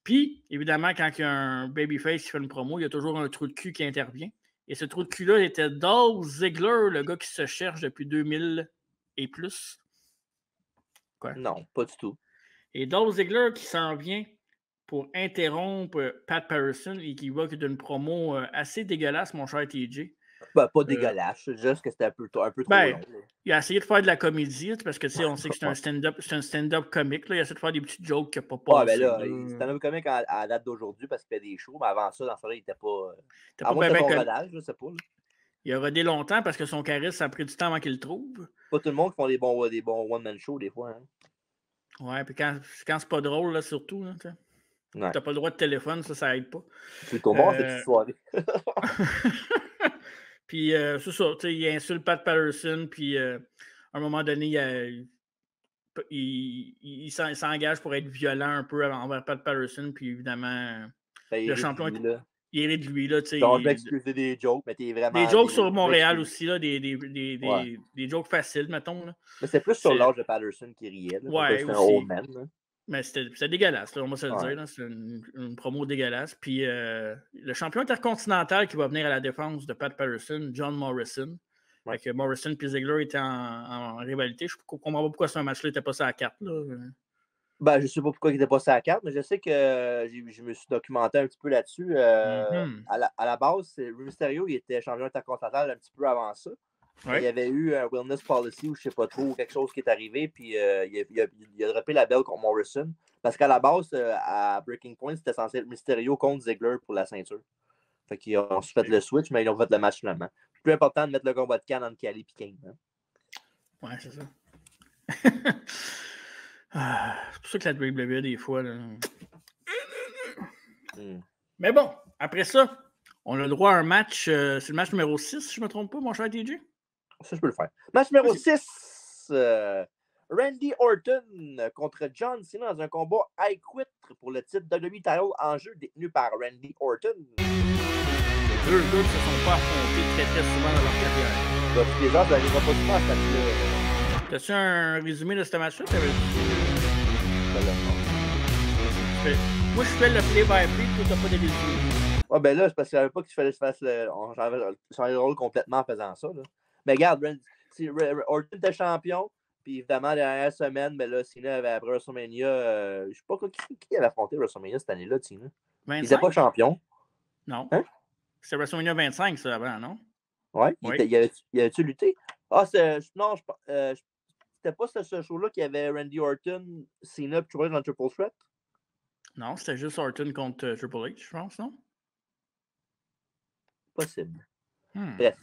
[SPEAKER 2] Puis, évidemment, quand il y a un babyface qui fait une promo, il y a toujours un trou de cul qui intervient. Et ce trou de cul-là était Dolph Ziggler, le gars qui se cherche depuis 2000 et plus. Quoi?
[SPEAKER 3] Non, pas du tout.
[SPEAKER 2] Et Dolph Ziggler qui s'en vient pour interrompre Pat Patterson et qui va d'une promo assez dégueulasse, mon cher TJ.
[SPEAKER 3] Ben, pas dégueulasse, juste que c'était un peu trop long. Là.
[SPEAKER 2] Il a essayé de faire de la comédie, parce que on sait que c'est un stand-up comique. Là. Il a essayé de faire des petits jokes qui n'ont pas passé.
[SPEAKER 3] Ben là, c'est un stand-up comique à la date d'aujourd'hui parce qu'il fait des shows, mais avant ça, dans ce là il n'était pas. À moins de son rodage, je sais pas. Là.
[SPEAKER 2] Il a rodé longtemps parce que son charisme, ça a pris du temps avant qu'il le trouve.
[SPEAKER 3] Pas tout le monde qui font des bons one-man shows, des fois. Hein.
[SPEAKER 2] Ouais, puis quand c'est pas drôle, là, surtout. Là,
[SPEAKER 3] ouais.
[SPEAKER 2] T'as pas le droit de téléphone, ça aide pas.
[SPEAKER 3] C'est au bon, cette soirée.
[SPEAKER 2] Puis c'est ça, il insulte Pat Patterson, puis à un moment donné, il s'engage pour être violent un peu envers Pat Patterson, puis évidemment, le champion, il hérite de lui. Là,
[SPEAKER 3] donc, je vais excuser des jokes, mais t'es vraiment...
[SPEAKER 2] Des jokes sur Montréal aussi, là, des jokes faciles, mettons. Là.
[SPEAKER 3] Mais c'est plus sur l'âge de Patterson qui riait. Là,
[SPEAKER 2] ouais,
[SPEAKER 3] c'est un old man. Là.
[SPEAKER 2] Mais c'était dégueulasse, là, on va se le dire. C'est une promo dégueulasse. Puis le champion intercontinental qui va venir à la défense de Pat Patterson, John Morrison. Ouais. Fait que Morrison et Ziggler étaient en rivalité. Je ne comprends pas pourquoi ce match-là n'était pas sur la carte. Là.
[SPEAKER 3] Ben, je ne sais pas pourquoi il n'était pas sur la carte, mais je sais que je me suis documenté un petit peu là-dessus. À la base, Rey Mysterio il était champion intercontinental un petit peu avant ça.
[SPEAKER 2] Ouais.
[SPEAKER 3] Il y avait eu un wellness policy ou je sais pas trop, quelque chose qui est arrivé, puis il a droppé la belle contre Morrison. Parce qu'à la base, à Breaking Point, c'était censé être Mysterio contre Ziggler pour la ceinture. Fait qu'ils ont fait le switch, mais ils ont fait le match finalement. Plus important de mettre le combat de Khan entre Khali et Kane. Hein.
[SPEAKER 2] Ouais, c'est ça. C'est pour ça que la WWE, des fois. Là... Mais bon, après ça, on a le droit à un match. C'est le match numéro 6, si je ne me trompe pas, mon cher TJ.
[SPEAKER 3] Ça, je peux le faire. Match numéro 6. Randy Orton contre John Cena dans un combat I Quit pour le titre WWE title en jeu détenu par Randy Orton.
[SPEAKER 2] Les deux gars ne se sont pas affrontés très très souvent dans leur carrière.
[SPEAKER 3] Depuis les heures, ça n'arrivera pas souvent à ce match-là.
[SPEAKER 2] T'as-tu un résumé de ce match-là? Moi, je fais le play-by-play, toi, t'as pas de résumé.
[SPEAKER 3] Ah, ben là, c'est parce que je savais pas que tu fallait que je fasse le. On changeait le rôle complètement en faisant ça. Là. Mais regarde, Orton était champion. Puis évidemment, la dernière semaine, ben là, Cena avait après WrestleMania. Je sais pas qui avait affronté WrestleMania cette année-là, Cena. 25? Il n'était pas champion.
[SPEAKER 2] Non.
[SPEAKER 3] Hein?
[SPEAKER 2] C'était WrestleMania 25, ça, avant, non?
[SPEAKER 3] Ouais. Il avait-tu lutté? Ah, non, c'était pas ce show-là qu'il y avait Randy Orton, Cena, puis Triple H dans Triple Threat?
[SPEAKER 2] Non, c'était juste Orton contre Triple H, je pense, non?
[SPEAKER 3] Possible. Bref.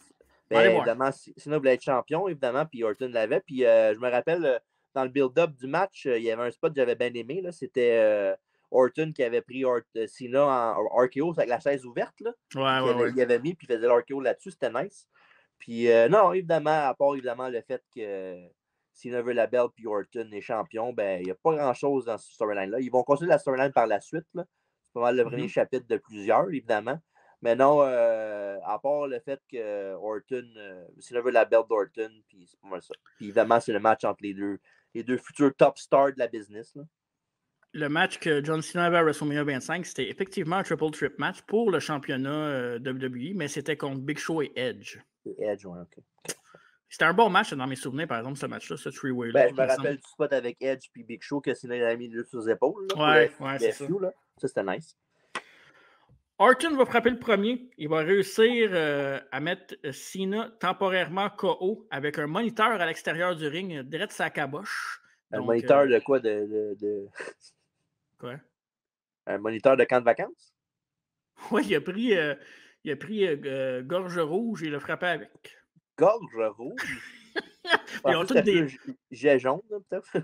[SPEAKER 3] Mais évidemment, Cena voulait être champion, évidemment, puis Orton l'avait. Puis je me rappelle, dans le build-up du match, il y avait un spot que j'avais bien aimé. C'était Orton qui avait pris Cena en RKO avec la chaise ouverte. Là, il avait mis, puis il faisait l'RKO là-dessus. C'était nice. Puis non, évidemment, à part évidemment le fait que Cena veut la belle puis Orton est champion, ben il n'y a pas grand-chose dans ce storyline-là. Ils vont continuer la storyline par la suite. Là. C'est pas mal le premier chapitre de plusieurs, évidemment. Mais non, à part le fait que Orton, Cena veut la belle d'Orton, puis c'est pas mal ça. Puis évidemment, c'est le match entre les deux futurs top stars de la business. Là.
[SPEAKER 2] Le match que John Cena avait à WrestleMania 25, c'était effectivement un triple threat match pour le championnat WWE, mais c'était contre Big Show et Edge.
[SPEAKER 3] Edge, ouais, ok.
[SPEAKER 2] C'était un bon match dans mes souvenirs, par exemple, ce match-là, ce three-way-là.
[SPEAKER 3] Ben, je me rappelle du spot avec Edge puis Big Show que Cena avait mis sur ses épaules.
[SPEAKER 2] Là, c'est ça.
[SPEAKER 3] Là. Ça, c'était nice.
[SPEAKER 2] Orton va frapper le premier. Il va réussir à mettre Cena temporairement KO avec un moniteur à l'extérieur du ring, direct sa caboche.
[SPEAKER 3] Un moniteur de quoi?
[SPEAKER 2] Quoi?
[SPEAKER 3] Un moniteur de camp de vacances?
[SPEAKER 2] Oui, il a pris Gorge Rouge et il l'a frappé avec.
[SPEAKER 3] Gorge Rouge?
[SPEAKER 2] Ils ont tous des...
[SPEAKER 3] Jet jaune, peut-être?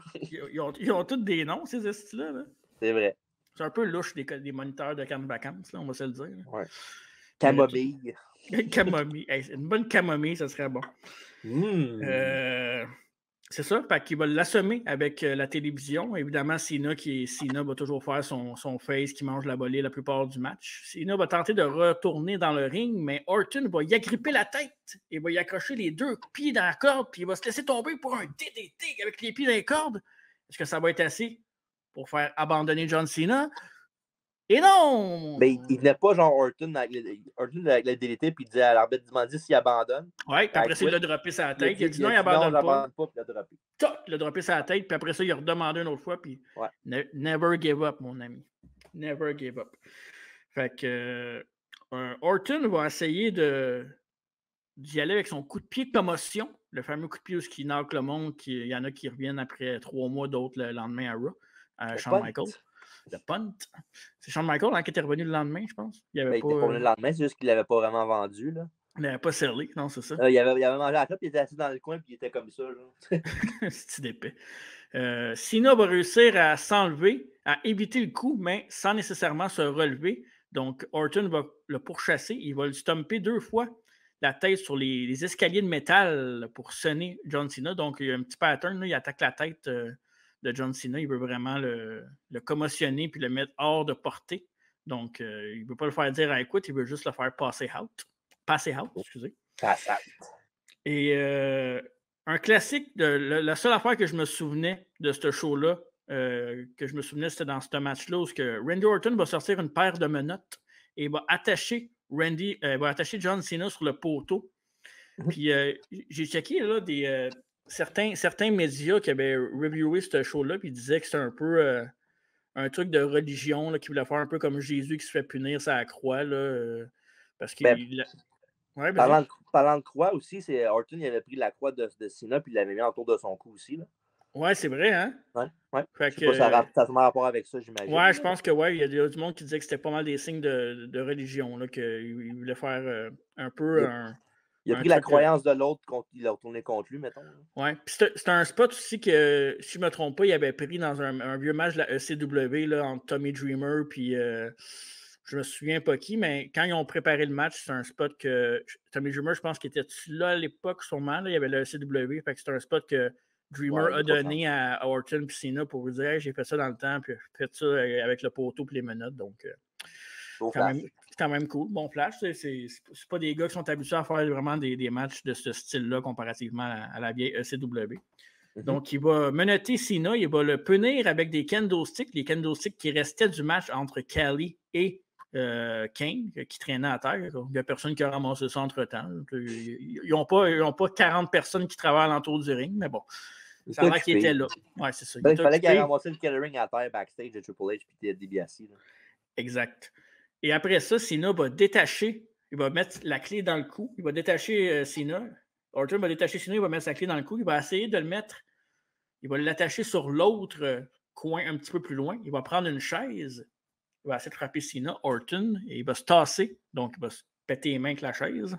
[SPEAKER 2] ils ont tous des noms, ces estis-là. Là.
[SPEAKER 3] C'est vrai.
[SPEAKER 2] C'est un peu louche des moniteurs de camp de vacances, là, on va se le dire.
[SPEAKER 3] Ouais. Camomille.
[SPEAKER 2] Camomille. Une bonne camomille, ça serait bon. C'est ça, fait qu'il va l'assommer avec la télévision. Évidemment, Cena va toujours faire son face qui mange la volée la plupart du match. Cena va tenter de retourner dans le ring, mais Orton va y agripper la tête. Il va y accrocher les deux pieds dans la corde, puis il va se laisser tomber pour un DDT avec les pieds dans les cordes. Est-ce que ça va être assez pour faire abandonner John Cena? Et non!
[SPEAKER 3] Mais il n'est pas genre Orton avec le DDT, puis il dit à l'arbitre, demandez s'il abandonne.
[SPEAKER 2] Oui, puis après ça, il l'a droppé sa tête. Il a dit non, il abandonne pas.
[SPEAKER 3] Puis il l'a droppé.
[SPEAKER 2] Il a droppé sa tête, puis après ça, il a redemandé une autre fois, puis never give up, mon ami. Never give up. Fait que Orton va essayer d'y aller avec son coup de pied de commotion, le fameux coup de pied où il knock le monde, il y en a qui reviennent après 3 mois, d'autres le lendemain à Raw, Shawn Michaels. Le punt. C'est Shawn Michaels qui était revenu le lendemain, je pense. Il
[SPEAKER 3] était revenu le lendemain, c'est juste qu'il ne l'avait pas vraiment vendu. Là.
[SPEAKER 2] Il n'avait pas serré, non, c'est ça.
[SPEAKER 3] Il avait mangé la top, il était assis dans le coin, puis il était comme ça.
[SPEAKER 2] C'est d'épais. Cena va réussir à s'enlever, à éviter le coup, mais sans nécessairement se relever. Donc, Orton va le pourchasser. Il va le stomper 2 fois la tête sur les escaliers de métal pour sonner John Cena. Donc, il y a un petit pattern. Là, il attaque la tête de John Cena. Il veut vraiment le commotionner puis le mettre hors de portée. Donc, il ne veut pas le faire dire à écoute, il veut juste le faire passer out. Passer out, excusez.
[SPEAKER 3] Pass out.
[SPEAKER 2] Et un classique, la seule affaire que je me souvenais de ce show-là, c'était dans ce match-là où Randy Orton va sortir une paire de menottes et va attacher John Cena sur le poteau. Puis j'ai checké là, certains médias qui avaient reviewé ce show-là, puis ils disaient que c'était un peu un truc de religion, là, qui voulait faire un peu comme Jésus qui se fait punir sur la croix. Là, parce qu'il. Ouais,
[SPEAKER 3] parlant de croix aussi, c'est Orton il avait pris la croix de Cena puis il l'avait mis autour de son cou aussi. Là.
[SPEAKER 2] Ouais, c'est vrai, hein?
[SPEAKER 3] Ouais.
[SPEAKER 2] Fait
[SPEAKER 3] Je sais pas, ça a un rapport avec ça, j'imagine.
[SPEAKER 2] Ouais, je pense que ouais, il y a du monde qui disait que c'était pas mal des signes de religion, là, qu'il voulait faire un peu
[SPEAKER 3] il a pris la
[SPEAKER 2] truc,
[SPEAKER 3] croyance de l'autre, il a retourné contre lui, mettons. Là.
[SPEAKER 2] Ouais, puis c'était un spot aussi que, si je me trompe pas, il avait pris dans un vieux match de la ECW là, entre Tommy Dreamer puis je me souviens pas qui, mais quand ils ont préparé le match, c'est un spot que Tommy Dreamer, je pense qu'il était là à l'époque sûrement, là, il y avait le ECW, fait que c'était un spot que Dreamer a donné à Orton et Cena pour vous dire hey, j'ai fait ça dans le temps, puis j'ai fait ça avec le poteau et les menottes, donc c'est quand même cool. Bon flash, c'est pas des gars qui sont habitués à faire vraiment des matchs de ce style-là comparativement à la vieille ECW. Donc, il va menotter Cena, il va le punir avec des kendo sticks, les kendo sticks qui restaient du match entre Khali et Kane, qui traînait à terre. Il n'y a personne qui a ramassé ça entre-temps. Ils n'ont pas 40 personnes qui travaillent alentour du ring, mais bon, ça a l'air qu'il était là. Ouais, c'est ça.
[SPEAKER 3] Il fallait qu'il ait ramassé le catering à terre backstage de Triple H et de DiBiase.
[SPEAKER 2] Exact. Et après ça, Cena va détacher, il va mettre la clé dans le cou, il va détacher Cena. Orton va détacher Cena, il va mettre sa clé dans le cou, il va essayer de le mettre, il va l'attacher sur l'autre coin un petit peu plus loin. Il va prendre une chaise, il va essayer de frapper Cena, Orton, et il va se tasser, donc il va se péter les mains avec la chaise.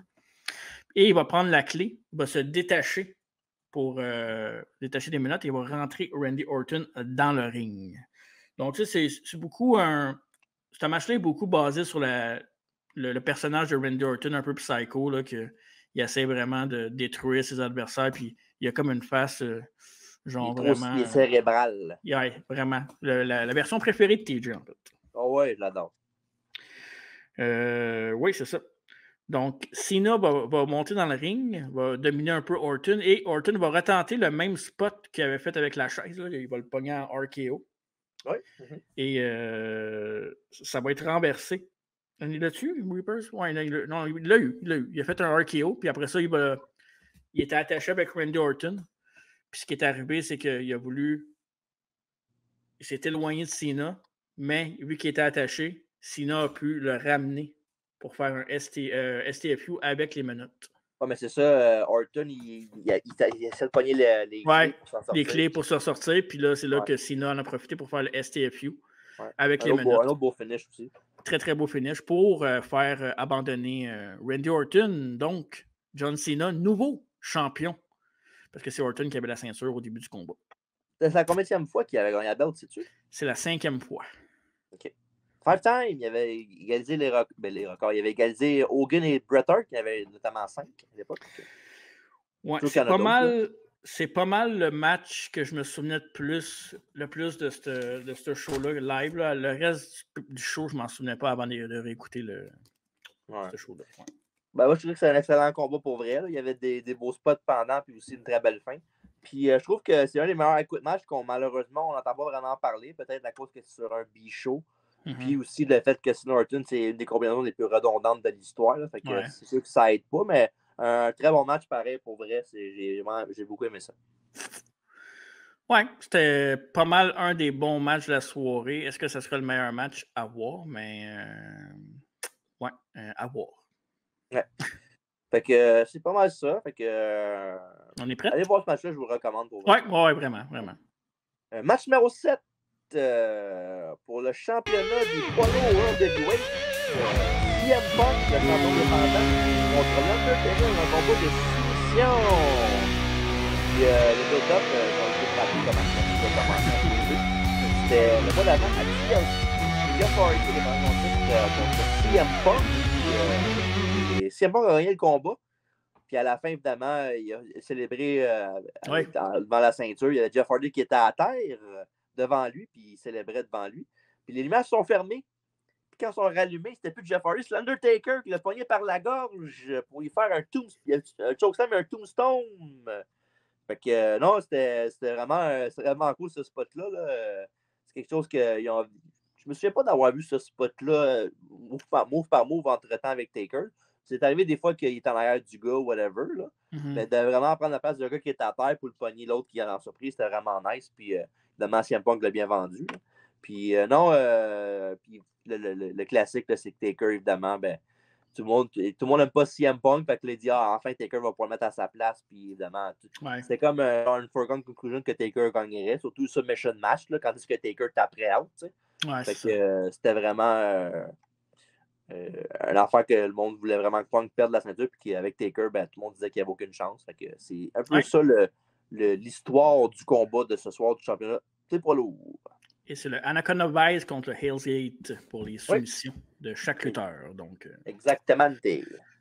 [SPEAKER 2] Et il va prendre la clé, il va se détacher pour détacher des menottes et il va rentrer Randy Orton dans le ring. Donc, tu sais, c'est beaucoup ce match-là est beaucoup basé sur le personnage de Randy Orton, un peu psycho, là, qu'il essaie vraiment de détruire ses adversaires, puis il a comme une face, genre vraiment...
[SPEAKER 3] Il est cérébral.
[SPEAKER 2] Ouais, vraiment. La version préférée de TJ, en fait.
[SPEAKER 3] Oh ouais, je l'adore.
[SPEAKER 2] Oui, c'est ça. Donc, Cena va monter dans le ring, va dominer un peu Orton, et Orton va retenter le même spot qu'il avait fait avec la chaise. Là. Il va le pogner en RKO.
[SPEAKER 3] Oui.
[SPEAKER 2] Et ça va être renversé. Il l'a-tu, Reapers? Ouais, non, il l'a eu. Il a fait un RKO, puis après ça, il était attaché avec Randy Orton. Puis ce qui est arrivé, c'est qu'il a voulu... Il s'est éloigné de Cena, mais vu qu'il était attaché, Cena a pu le ramener pour faire un STFU avec les menottes.
[SPEAKER 3] Ouais, mais c'est ça, Orton, il essaie de pogner les
[SPEAKER 2] clés pour s'en sortir. Les clés pour s'en sortir, puis là, c'est là que Cena en a profité pour faire le STFU avec les menottes.
[SPEAKER 3] Un autre beau finish aussi.
[SPEAKER 2] Très, très beau finish pour faire abandonner Randy Orton. Donc, John Cena, nouveau champion. Parce que c'est Orton qui avait la ceinture au début du combat.
[SPEAKER 3] C'est la combienième fois qu'il avait gagné la belt, sais-tu?
[SPEAKER 2] C'est la 5e fois.
[SPEAKER 3] OK. 5 times, il avait égalisé les records. Il avait égalisé Hogan et Bret Hart, qui avaient notamment 5 à l'époque.
[SPEAKER 2] Ouais, c'est pas mal le match que je me souvenais le plus de ce show-là, live. Là. Le reste du show, je m'en souvenais pas avant de réécouter ce show-là. Ouais.
[SPEAKER 3] Ben, moi, je trouve que c'est un excellent combat pour vrai. Là. Il y avait des beaux spots pendant, puis aussi une très belle fin. Puis je trouve que c'est un des meilleurs écoutes matchs qu'on malheureusement, on n'entend pas vraiment parler. Peut-être à cause que c'est sur un B-show. Puis aussi le fait que Cena Orton, c'est une des combinaisons les plus redondantes de l'histoire. Là. Fait que c'est sûr que ça aide pas, mais un très bon match pareil pour vrai. J'ai beaucoup aimé ça.
[SPEAKER 2] Ouais, c'était pas mal un des bons matchs de la soirée. Est-ce que ce serait le meilleur match à voir? Mais à voir.
[SPEAKER 3] Ouais. Fait que c'est pas mal ça. Fait que
[SPEAKER 2] on est prêt?
[SPEAKER 3] Allez voir ce match-là, je vous le recommande pour vous.
[SPEAKER 2] Ouais, vraiment.
[SPEAKER 3] Match numéro 7 pour le championnat du Polo World Heavyweight. CM Punk, le champion défendant, contre l'Undertaker dans un combat de soumission. Puis le build-up, on va vous rappeler comment ça a commencé. C'était le mois d'avant à TLC. Jeff Hardy qui est contre CM Punk. Et CM Punk a gagné le combat. Puis à la fin, évidemment, il a célébré devant la ceinture. Il y avait Jeff Hardy qui était à terre devant lui, puis il célébrait devant lui. Puis les lumières sont fermées. Puis quand ils sont rallumés, c'était plus Jeff Hardy, c'est l'Undertaker qui l'a pogné par la gorge pour y faire un chokeslam et un tombstone. Fait que non, c'était vraiment cool ce spot-là. Là. C'est quelque chose que je me souviens pas d'avoir vu ce spot-là move par move entre-temps avec Taker. C'est arrivé des fois qu'il est en arrière du gars ou whatever. Là. Mais de vraiment prendre la place du gars qui est à terre pour le pogner l'autre qui est en surprise, c'était vraiment nice. Puis évidemment, CM Punk l'a bien vendu. Là. Puis non, puis le classique, là, c'est que Taker, évidemment, tout le monde n'aime pas CM Punk, fait que là, il dit enfin Taker va pouvoir le mettre à sa place, puis évidemment, c'était comme une foregone conclusion que Taker gagnerait, surtout submission match, là, quand est-ce que Taker taperait out, tu sais.
[SPEAKER 2] Ouais,
[SPEAKER 3] fait que c'était vraiment une affaire que le monde voulait vraiment que Punk perde la ceinture, puis qu'avec Taker, ben, tout le monde disait qu'il n'y avait aucune chance. Fait que c'est un peu ça l'histoire du combat de ce soir du championnat. C'est pas lourd.
[SPEAKER 2] Et c'est le Anaconda Vice contre le Hell's Gate pour les soumissions de chaque lutteur. Donc,
[SPEAKER 3] exactement.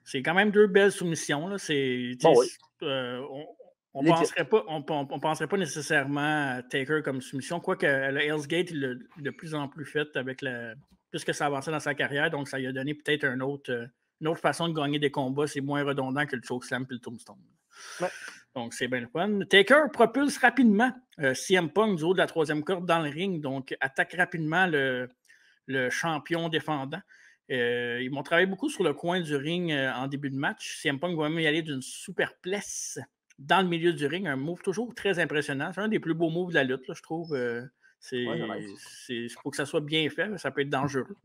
[SPEAKER 2] C'est quand même 2 belles soumissions. Là. On ne penserait pas nécessairement à Taker comme soumission, quoique le Hell's Gate, il l'a de plus en plus fait avec plus que ça avançait dans sa carrière. Donc, ça lui a donné peut-être une autre façon de gagner des combats. C'est moins redondant que le chokeslam et le tombstone.
[SPEAKER 3] Ouais.
[SPEAKER 2] Donc, c'est bien le fun. Taker propulse rapidement CM Punk du haut de la 3e corde dans le ring. Donc, attaque rapidement le champion défendant. Ils vont travailler beaucoup sur le coin du ring en début de match. CM Punk va même y aller d'une superplexe dans le milieu du ring. Un move toujours très impressionnant. C'est un des plus beaux moves de la lutte, là, je trouve. Il faut que ça soit bien fait. Ça peut être dangereux.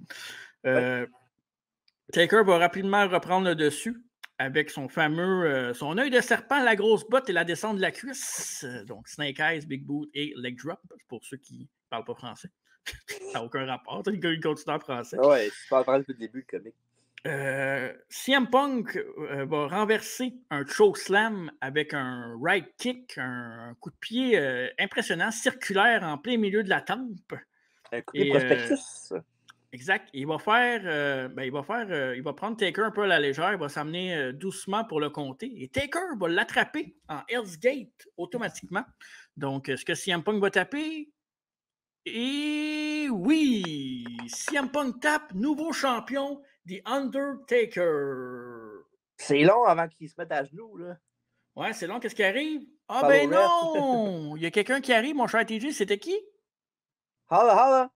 [SPEAKER 2] Taker va rapidement reprendre le dessus avec son fameux son œil de serpent, la grosse botte et la descente de la cuisse. Donc, Snake Eyes, Big Boot et Leg Drop, pour ceux qui ne parlent pas français. Ça n'a aucun rapport. Il continue en français.
[SPEAKER 3] Ouais, je parle depuis le début, le comique.
[SPEAKER 2] CM Punk va renverser un chokeslam avec un right kick, un coup de pied impressionnant, circulaire en plein milieu de la tempe.
[SPEAKER 3] Un coup de pied prospectus.
[SPEAKER 2] Exact. Il va prendre Taker un peu à la légère, il va s'amener doucement pour le compter. Et Taker va l'attraper en Hell's Gate automatiquement. Donc, est-ce que CM Punk va taper? Et oui! CM Punk tape, nouveau champion, The Undertaker.
[SPEAKER 3] C'est long avant qu'il se mette à genoux, là.
[SPEAKER 2] Ouais, c'est long. Qu'est-ce qui arrive? Ah ben non! Il y a quelqu'un qui arrive, mon cher TJ. C'était qui?
[SPEAKER 3] Holla!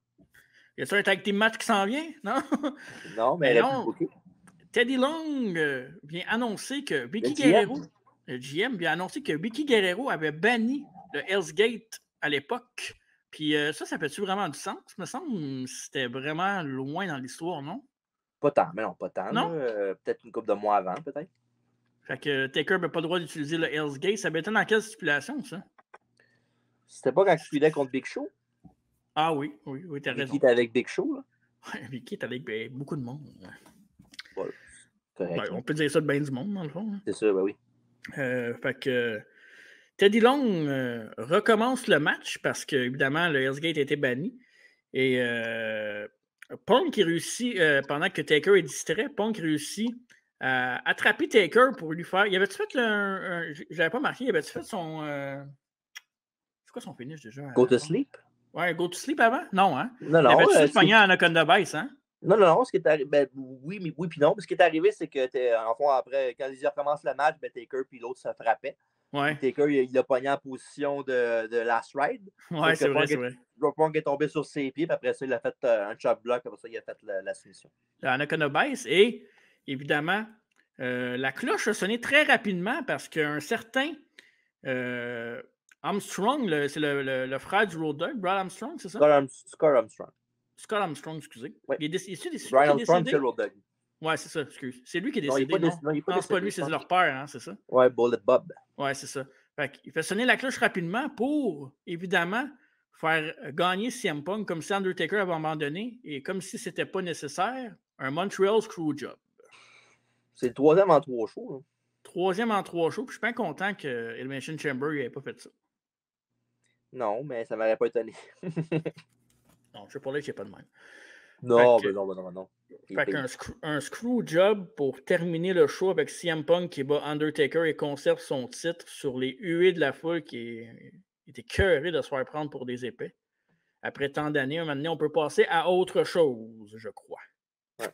[SPEAKER 2] Y a-t-il un tag team match qui s'en vient? Non?
[SPEAKER 3] Non, mais non.
[SPEAKER 2] Teddy Long vient annoncer que Vicky Guerrero, le GM, vient annoncer que Vicky Guerrero avait banni le Hell's Gate à l'époque. Puis ça fait-tu vraiment du sens? Il me semble que c'était vraiment loin dans l'histoire, non?
[SPEAKER 3] Pas tant, mais non, pas tant.
[SPEAKER 2] Non?
[SPEAKER 3] Peut-être une couple de mois avant, peut-être.
[SPEAKER 2] Fait que Taker n'avait pas le droit d'utiliser le Hell's Gate. Ça m'étonne dans quelle stipulation, ça?
[SPEAKER 3] C'était pas quand tu filais contre Big Show?
[SPEAKER 2] Ah oui, t'as raison.
[SPEAKER 3] Vicky était avec Big Show, là?
[SPEAKER 2] Ouais, Vicky est avec beaucoup de monde.
[SPEAKER 3] Voilà. Correct,
[SPEAKER 2] on peut dire ça de bien du monde, dans le fond. Hein.
[SPEAKER 3] C'est ça, ben oui.
[SPEAKER 2] Fait que Teddy Long recommence le match parce que, évidemment, le Hell's Gate a été banni. Et Punk réussit, pendant que Taker est distrait, Punk réussit à attraper Taker pour lui faire. Il avait-tu fait je l'avais pas marqué, il avait-tu fait son. C'est quoi son finish déjà?
[SPEAKER 3] Go to sleep?
[SPEAKER 2] Ouais, go to sleep avant? Non, hein?
[SPEAKER 3] Non.
[SPEAKER 2] Il avait-tu pogné en Anaconda Vice, hein?
[SPEAKER 3] Non. Ce qui est arrivé, ben, oui, puis non. Ce qui est arrivé, c'est que, en fond, après, quand ils recommencent le match, ben, Taker puis l'autre se frappaient.
[SPEAKER 2] Ouais.
[SPEAKER 3] Taker, il l'a pogné en position de Last Ride.
[SPEAKER 2] Ouais, c'est vrai.
[SPEAKER 3] Punk est tombé sur ses pieds, puis après ça, il a fait un chop block, après ça, il a fait la soumission.
[SPEAKER 2] Anaconda Vice, et évidemment, la cloche a sonné très rapidement parce qu'un certain Armstrong, c'est le frère du Road Dogg, Brad Armstrong, c'est ça?
[SPEAKER 3] Scott Armstrong.
[SPEAKER 2] Scott Armstrong, excusez.
[SPEAKER 3] Ouais.
[SPEAKER 2] Il est décédé.
[SPEAKER 3] Brian Armstrong, c'est le Road Dogg.
[SPEAKER 2] Ouais, c'est ça, excuse. C'est lui qui est décédé.
[SPEAKER 3] Non,
[SPEAKER 2] c'est pas lui, c'est leur père, hein, c'est ça?
[SPEAKER 3] Ouais, Bullet Bob.
[SPEAKER 2] Ouais, c'est ça. Il fait sonner la cloche rapidement pour, évidemment, faire gagner CM Punk comme si Undertaker avait abandonné et comme si c'était pas nécessaire, un Montreal Screwjob.
[SPEAKER 3] C'est le 3e en 3 shows. Hein.
[SPEAKER 2] 3e en 3 shows, puis je suis bien content que Elimination Chamber n'ait pas fait ça.
[SPEAKER 3] Non, mais ça m'aurait pas étonné.
[SPEAKER 2] Non, je sais pas là qu'il n'y a pas de même.
[SPEAKER 3] Non.
[SPEAKER 2] Fait qu'un screw job pour terminer le show avec CM Punk qui bat Undertaker et conserve son titre sur les huées de la foule qui était écœurée de se faire prendre pour des épais. Après tant d'années, maintenant, on peut passer à autre chose, je crois.
[SPEAKER 3] Ouais.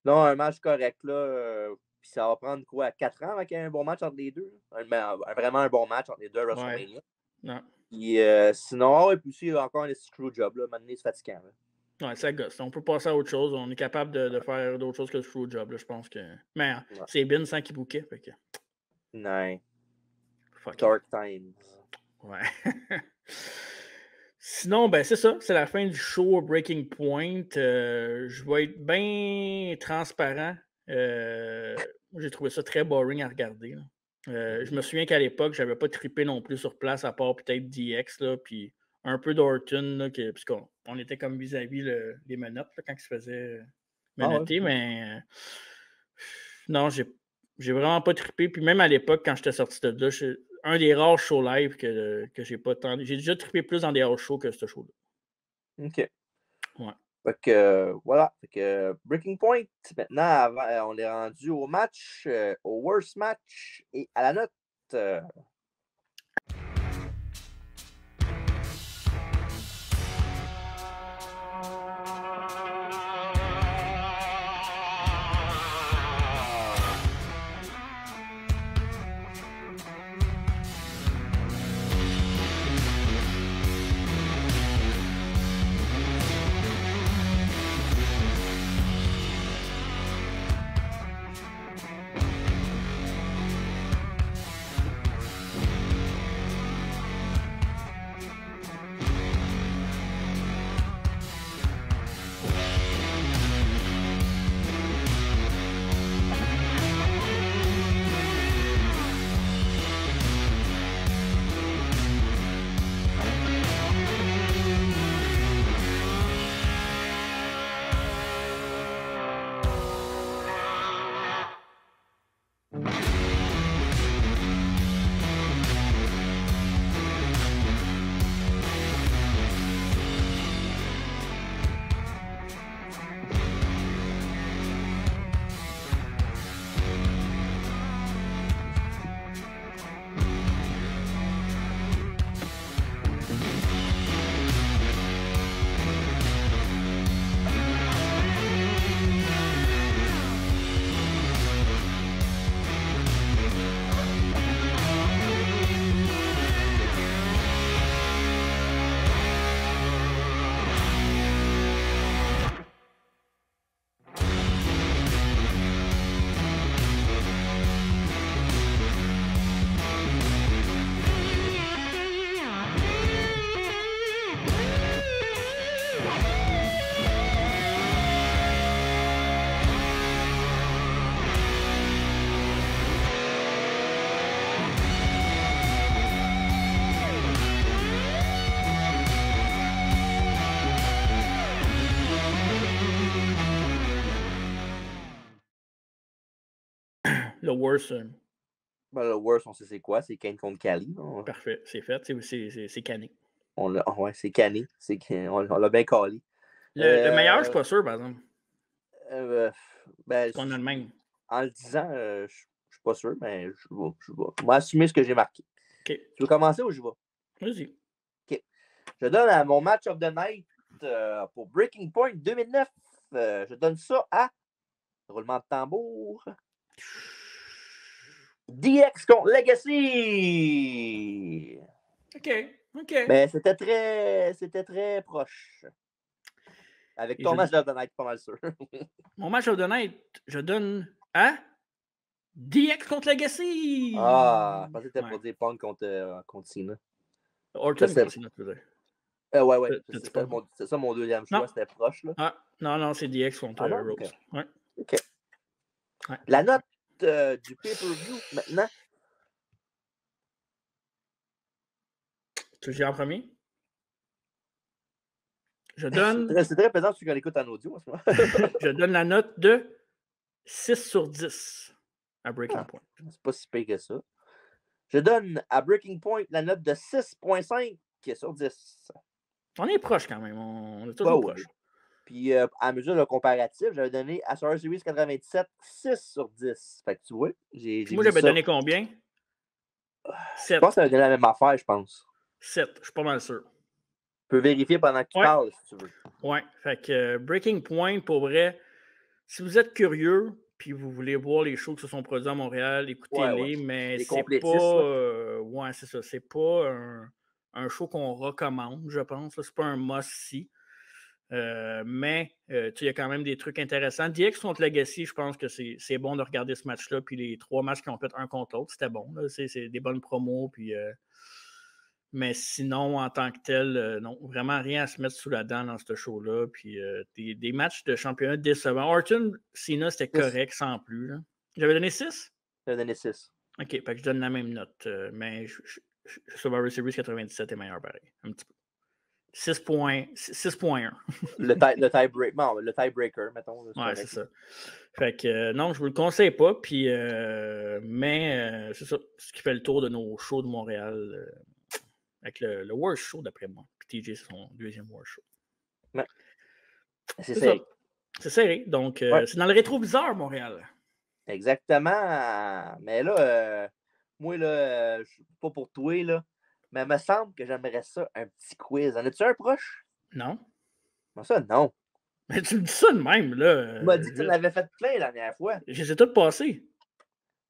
[SPEAKER 3] Non, un match correct, là. Puis ça va prendre quoi, 4 ans avant qu'il y ait un bon match entre les deux? Vraiment un bon match entre les deux à WrestleMania.
[SPEAKER 2] Ouais.
[SPEAKER 3] Puis sinon, et puis aussi, encore un screw job, là. Maintenant, c'est fatigant. Là.
[SPEAKER 2] Ouais, ça gosse. On peut passer à autre chose. On est capable de faire d'autres choses que le screw job, là, je pense que. Mais c'est Bin sans qu'il bouquait. Fait que...
[SPEAKER 3] Non. Dark Times.
[SPEAKER 2] Ouais. Sinon, ben c'est ça. C'est la fin du show Breaking Point. Je vais être bien transparent. Moi, j'ai trouvé ça très boring à regarder. Je me souviens qu'à l'époque, j'avais pas trippé non plus sur place, à part peut-être DX, là, puis un peu d'Orton, puisqu'on était comme vis-à-vis les menottes là, quand il se faisait menotter, mais non, j'ai vraiment pas trippé. Puis même à l'époque, quand j'étais sorti de là, un des rares shows live que j'ai pas tant. J'ai déjà trippé plus dans des house shows que ce show-là.
[SPEAKER 3] OK.
[SPEAKER 2] Ouais.
[SPEAKER 3] Fait que voilà. Fait que Breaking Point, maintenant, on est rendu au match, au worst match et à la note.
[SPEAKER 2] Le worst.
[SPEAKER 3] Le worst, on sait c'est quoi, c'est Kane contre Khali.
[SPEAKER 2] Parfait, c'est fait, c'est canné.
[SPEAKER 3] Ouais, c'est canné. On l'a bien calé.
[SPEAKER 2] Le meilleur, je suis pas sûr, par exemple.
[SPEAKER 3] Ben,
[SPEAKER 2] qu'on a le même.
[SPEAKER 3] En le disant, je suis pas sûr, mais je vais m'assumer ce que j'ai marqué.
[SPEAKER 2] Okay.
[SPEAKER 3] Tu veux commencer ou je vais?
[SPEAKER 2] Vas-y.
[SPEAKER 3] OK. Je donne à mon match of the night pour Breaking Point 2009. Je donne ça à roulement de tambour. DX contre Legacy.
[SPEAKER 2] OK.
[SPEAKER 3] Mais c'était très proche. Avec ton match of the night, pas mal sûr.
[SPEAKER 2] Mon match of the night, je donne à DX contre Legacy.
[SPEAKER 3] Je pensais que c'était pour dire Punk contre Cena.
[SPEAKER 2] Orton contre Cena, tu veux dire.
[SPEAKER 3] Ouais. C'est ça mon deuxième choix, c'était proche. Là.
[SPEAKER 2] Non, c'est DX contre Rose.
[SPEAKER 3] Okay.
[SPEAKER 2] Ouais.
[SPEAKER 3] OK. Ouais. La note du pay-per-view, maintenant.
[SPEAKER 2] Tu veux que j'y en premier? Je donne...
[SPEAKER 3] c'est très pesant si tu l'écoutes en audio en ce moment.
[SPEAKER 2] Je donne la note de 6 sur 10 à Breaking Point.
[SPEAKER 3] C'est pas si pire que ça. Je donne à Breaking Point la note de 6.5 sur 10.
[SPEAKER 2] On est proche quand même. On est toujours proche.
[SPEAKER 3] Puis, à mesure de comparatif, j'avais donné à Survivor Series 97 6 sur 10. Fait que tu vois,
[SPEAKER 2] moi, j'avais donné combien?
[SPEAKER 3] 7. Je pense que ça avait donné la même affaire, je pense.
[SPEAKER 2] 7, je suis pas mal sûr.
[SPEAKER 3] Tu peux vérifier pendant que tu parles, si tu veux.
[SPEAKER 2] Ouais, fait que Breaking Point, pour vrai, si vous êtes curieux, puis vous voulez voir les shows qui se sont produits à Montréal, écoutez-les, mais c'est pas... ouais, c'est ça, c'est pas un show qu'on recommande, je pense. C'est pas un must-see. Mais il y a quand même des trucs intéressants. DX contre Legacy, je pense que c'est bon de regarder ce match-là. Puis les 3 matchs qui ont fait un contre l'autre, c'était bon. C'est des bonnes promos. Puis Mais sinon, en tant que tel, non, vraiment rien à se mettre sous la dent dans ce show-là. Puis des matchs de championnat décevants. Orton, Cena, c'était correct sans plus. Là. J'avais donné 6?
[SPEAKER 3] J'avais donné 6.
[SPEAKER 2] OK, fait que je donne la même note. Mais Survivor Series 97 est meilleur pareil. Un petit peu. 6.1.
[SPEAKER 3] le tiebreaker, mettons.
[SPEAKER 2] Ouais, c'est ça. Fait que non, je vous le conseille pas. Puis, mais c'est ça. Ce qui fait le tour de nos shows de Montréal. Avec le Worst Show, d'après moi. Puis TJ, c'est son deuxième Worst Show.
[SPEAKER 3] Ouais. C'est serré.
[SPEAKER 2] C'est serré. Donc, c'est dans le rétroviseur, Montréal.
[SPEAKER 3] Exactement. Mais là, moi, là, je suis pas pour toi, là. Mais il me semble que j'aimerais ça, un petit quiz. En as-tu un proche?
[SPEAKER 2] Non.
[SPEAKER 3] Moi, ça, non.
[SPEAKER 2] Mais tu me dis ça de même, là.
[SPEAKER 3] Tu m'as dit que tu en avais fait plein la dernière fois.
[SPEAKER 2] Je les ai toutes passées.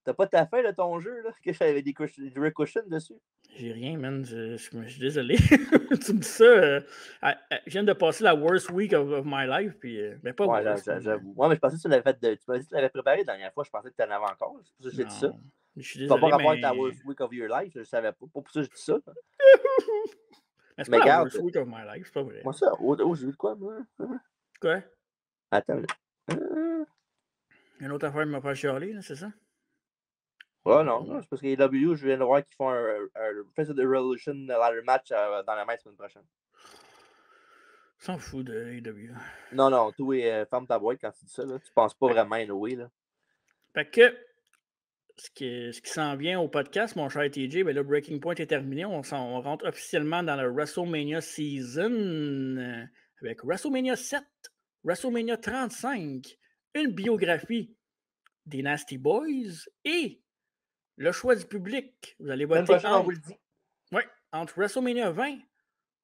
[SPEAKER 3] T'as pas ta fin de ton jeu, là, que j'avais des ricochet dessus?
[SPEAKER 2] J'ai rien, man. Je suis désolé. Tu me dis ça. Je viens de passer la worst week of my life. Puis, mais pas
[SPEAKER 3] ouais,
[SPEAKER 2] worst.
[SPEAKER 3] J'avoue. Ouais, mais je pensais que tu l'avais fait. Tu m'as dit que tu l'avais préparé la dernière fois. Je pensais que tu en avais encore. C'est pour ça que j'ai dit ça.
[SPEAKER 2] Je suis
[SPEAKER 3] Tu
[SPEAKER 2] désolé.
[SPEAKER 3] vas pas rapport à ta worst week of your life. Je savais pas. Pas pour ça que je dis ça.
[SPEAKER 2] Mais c'est pas la worst week of my life. C'est pas vrai.
[SPEAKER 3] Moi, ça. Oh, j'ai vu de quoi, moi?
[SPEAKER 2] Quoi?
[SPEAKER 3] Attends.
[SPEAKER 2] Une autre affaire de me faire chialer, c'est ça?
[SPEAKER 3] Oh non, c'est parce que les W, je viens de voir qu'ils font un Face of the Revolution ladder match dans la main semaine prochaine.
[SPEAKER 2] S'en fout de AEW.
[SPEAKER 3] Non, toi, ferme ta boîte quand tu dis ça. Là. Tu penses pas vraiment à Noé. Là.
[SPEAKER 2] Fait que ce qui s'en vient au podcast, mon cher TJ, ben là, Breaking Point est terminé. On rentre officiellement dans le WrestleMania Season avec WrestleMania 7, WrestleMania 35, une biographie des Nasty Boys et le choix du public. Vous allez voter entre WrestleMania 20,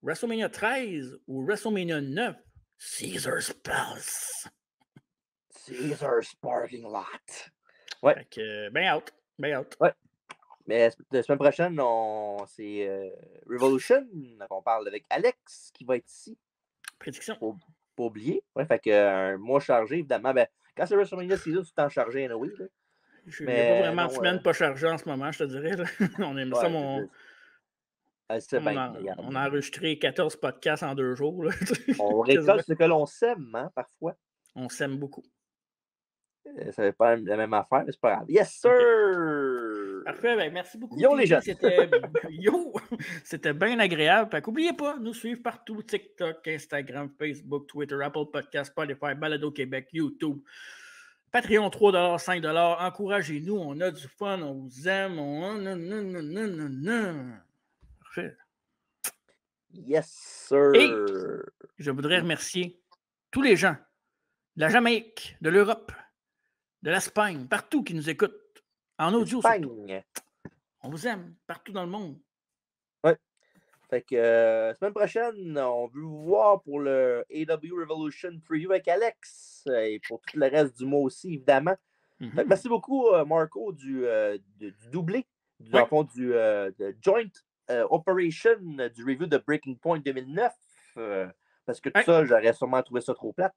[SPEAKER 2] WrestleMania 13 ou WrestleMania 9. Caesar's Palace.
[SPEAKER 3] Caesar's Parking Lot. Ouais.
[SPEAKER 2] Fait que, ben out.
[SPEAKER 3] Ouais. Mais la semaine prochaine, c'est Revolution. On parle avec Alex qui va être ici.
[SPEAKER 2] Prédiction.
[SPEAKER 3] Pas oublier. Ouais, fait que un mois chargé, évidemment. Ben, quand c'est WrestleMania, c'est juste temps chargé, oui.
[SPEAKER 2] Il n'y a pas vraiment de semaine pas chargée en ce moment, je te dirais. Là. On aime ça, on a enregistré 14 podcasts en 2 jours. Là.
[SPEAKER 3] On récolte ce que l'on sème, hein, parfois.
[SPEAKER 2] On s'aime beaucoup.
[SPEAKER 3] Ça n'est pas la même affaire, mais c'est pas grave. Yes, sir! Okay.
[SPEAKER 2] Parfait, ben, merci beaucoup.
[SPEAKER 3] Yo, les gens!
[SPEAKER 2] C'était bien agréable. N'oubliez pas, nous suivre partout, TikTok, Instagram, Facebook, Twitter, Apple Podcasts, Spotify, Balado Québec, YouTube. Patreon, 3$, 5$. Encouragez-nous, on a du fun, on vous aime. Parfait.
[SPEAKER 3] Yes, sir.
[SPEAKER 2] Et je voudrais remercier tous les gens de la Jamaïque, de l'Europe, de l'Espagne, partout qui nous écoutent. En audio, surtout. On vous aime partout dans le monde.
[SPEAKER 3] Ouais. Fait que semaine prochaine, on veut vous voir pour le AEW Revolution Preview avec Alex et pour tout le reste du mois aussi, évidemment. Fait que merci beaucoup, Marco, du doublé, dans le fond, du Joint Operation du review de Breaking Point 2009. Parce que tout ça, j'aurais sûrement trouvé ça trop plate.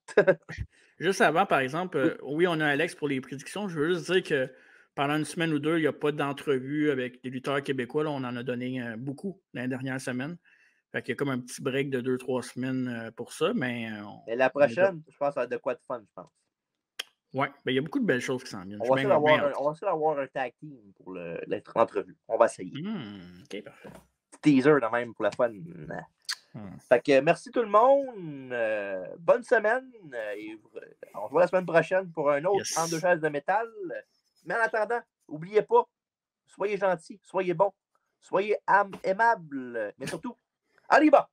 [SPEAKER 2] Juste avant, par exemple, oui, on a Alex pour les prédictions. Je veux juste dire que pendant une semaine ou deux, il n'y a pas d'entrevue avec des lutteurs québécois. Là, on en a donné beaucoup dans les dernières semaines. Fait qu'il y a comme un petit break de 2-3 semaines pour ça. Mais
[SPEAKER 3] la prochaine, je pense, ça va être de quoi de fun, je pense.
[SPEAKER 2] Oui, ben, il y a beaucoup de belles choses qui s'en viennent.
[SPEAKER 3] On va essayer d'avoir un tag team pour l'entrevue. On va essayer.
[SPEAKER 2] OK, parfait.
[SPEAKER 3] Teaser de même pour la fun. Fait que merci tout le monde. Bonne semaine. Et on se voit la semaine prochaine pour un autre En deux chaises de métal. Mais en attendant, n'oubliez pas, soyez gentils, soyez bons, soyez aimables, mais surtout, allez bas!